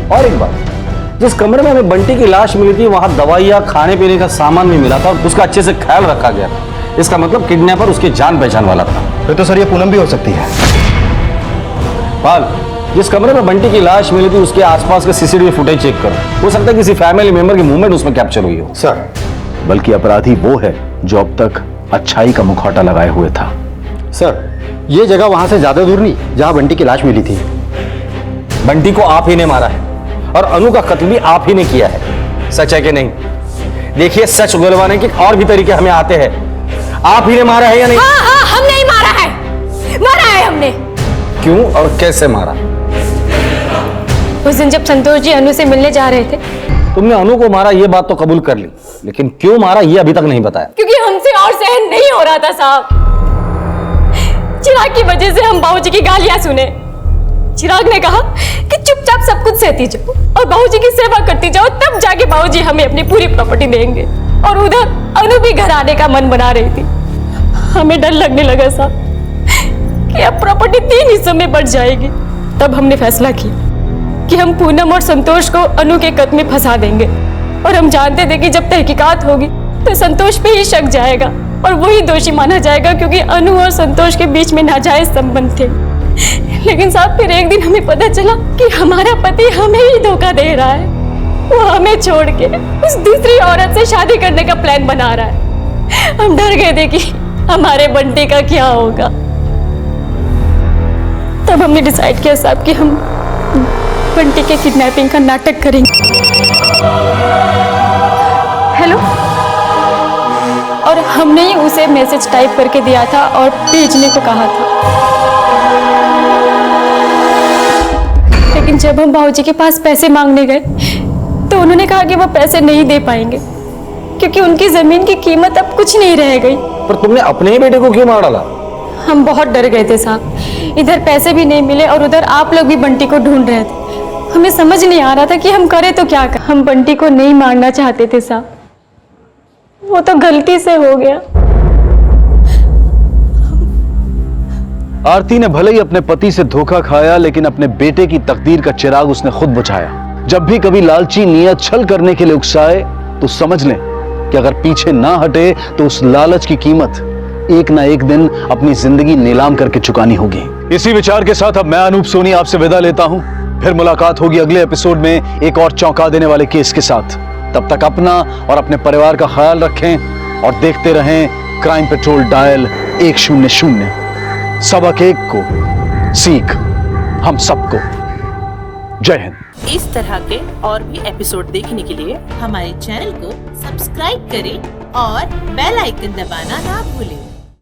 और एक बात, जिस कमरे में हमें बंटी की लाश मिली थी वहां दवाइयां, खाने पीने का सामान भी मिला था और उसका अच्छे से ख्याल रखा गया। इसका मतलब किडनैपर उसके जान पहचान वाला था। फिर तो सर ये पूनम भी हो सकती है। पाल, जिस कमरे में बंटी की लाश मिली थी उसके आसपास का सीसीटीवी फुटेज चेक करो। हो सकता है किसी फैमिली मेंबर की मूवमेंट उसमें कैप्चर हुई हो। सर, बल्कि अपराधी वो है जो अब तक अच्छाई का मुखौटा लगाए हुए था। सर, ये जगह वहां से ज्यादा दूर नहीं जहां बंटी की लाश मिली थी। बंटी को आप ही ने मारा है और अनु का कत्ल भी आप ही ने किया है। सच है कि नहीं? देखिए, सच उगलवाने के और भी तरीके हमें आते हैं। आप ही ने मारा है या नहीं? हाँ हाँ, हमने ही मारा है, मारा है हमने। क्यों और कैसे मारा? उस दिन जब संतोष जी अनु से मिलने जा रहे थे। तुमने अनु को मारा ये बात तो कबूल कर ली, लेकिन क्यों मारा ये अभी तक नहीं बताया। क्योंकि हमसे और सहन नहीं हो रहा था साहब। चिराग की वजह से हम बाबूजी की गालियां सुने। चिराग ने कहा कि चुपचाप सब कुछ सहती जाओ और बाबूजी की सेवा करती जाओ, तब जाके बाबूजी हमें अपनी पूरी प्रॉपर्टी देंगे। और उधर अनु भी घर आने का मन बना रही थी। हमें डर लगने लगा साहब कि अब प्रॉपर्टी 3 हिस्सों में बढ़ जाएगी। तब हमने फैसला किया कि हम पूनम और संतोष को अनु के कत्ल में फंसा देंगे। और हम जानते थे कि जब तहकीकात होगी तो संतोष पे ही शक जाएगा और वही दोषी माना जाएगा, क्योंकि अनु और संतोष के बीच में नाजायज संबंध थे। लेकिन साहब, फिर एक दिन हमें पता चला कि हमारा पति हमें ही धोखा दे रहा है। वो हमें छोड़ के उस दूसरी औरत से शादी करने का प्लान बना रहा है। हम डर गए थे कि हमारे बंटी का क्या होगा। तब हमने डिसाइड किया साहब कि हम बंटी के किडनैपिंग का नाटक करेंगे। हेलो। और हमने ही उसे मैसेज टाइप करके दिया था और भेजने को कहा था, लेकिन जब हम बाबूजी के पास पैसे मांगने गए तो उन्होंने कहा कि वो पैसे नहीं दे पाएंगे क्योंकि उनकी जमीन की कीमत अब कुछ नहीं रह गई। पर तुमने अपने ही बेटे को क्यों मार डाला? हम बहुत डर गए थे साहब, इधर पैसे भी नहीं मिले और उधर आप लोग भी बंटी को ढूंढ रहे थे। हमें समझ नहीं आ रहा था कि हम करें तो क्या करें। हम बंटी को नहीं मारना चाहते थे साहब, वो तो गलती से हो गया। आरती ने भले ही अपने पति से धोखा खाया, लेकिन अपने बेटे की तकदीर का चिराग उसने खुद बुझाया। जब भी कभी लालची नियत छल करने के लिए उकसाए तो समझ लें कि अगर पीछे ना हटे तो उस लालच की कीमत एक ना एक दिन अपनी जिंदगी नीलाम करके चुकानी होगी। इसी विचार के साथ अब मैं अनूप सोनी आपसे विदा लेता हूं। फिर मुलाकात होगी अगले एपिसोड में एक और चौंका देने वाले केस के साथ। तब तक अपना और अपने परिवार का ख्याल रखें और देखते रहें क्राइम पेट्रोल डायल 100। सबक एक को सीख हम सबको। जय हिंद। इस तरह के और भी एपिसोड देखने के लिए हमारे चैनल को सब्सक्राइब करें और बेल आइकन दबाना ना भूलें।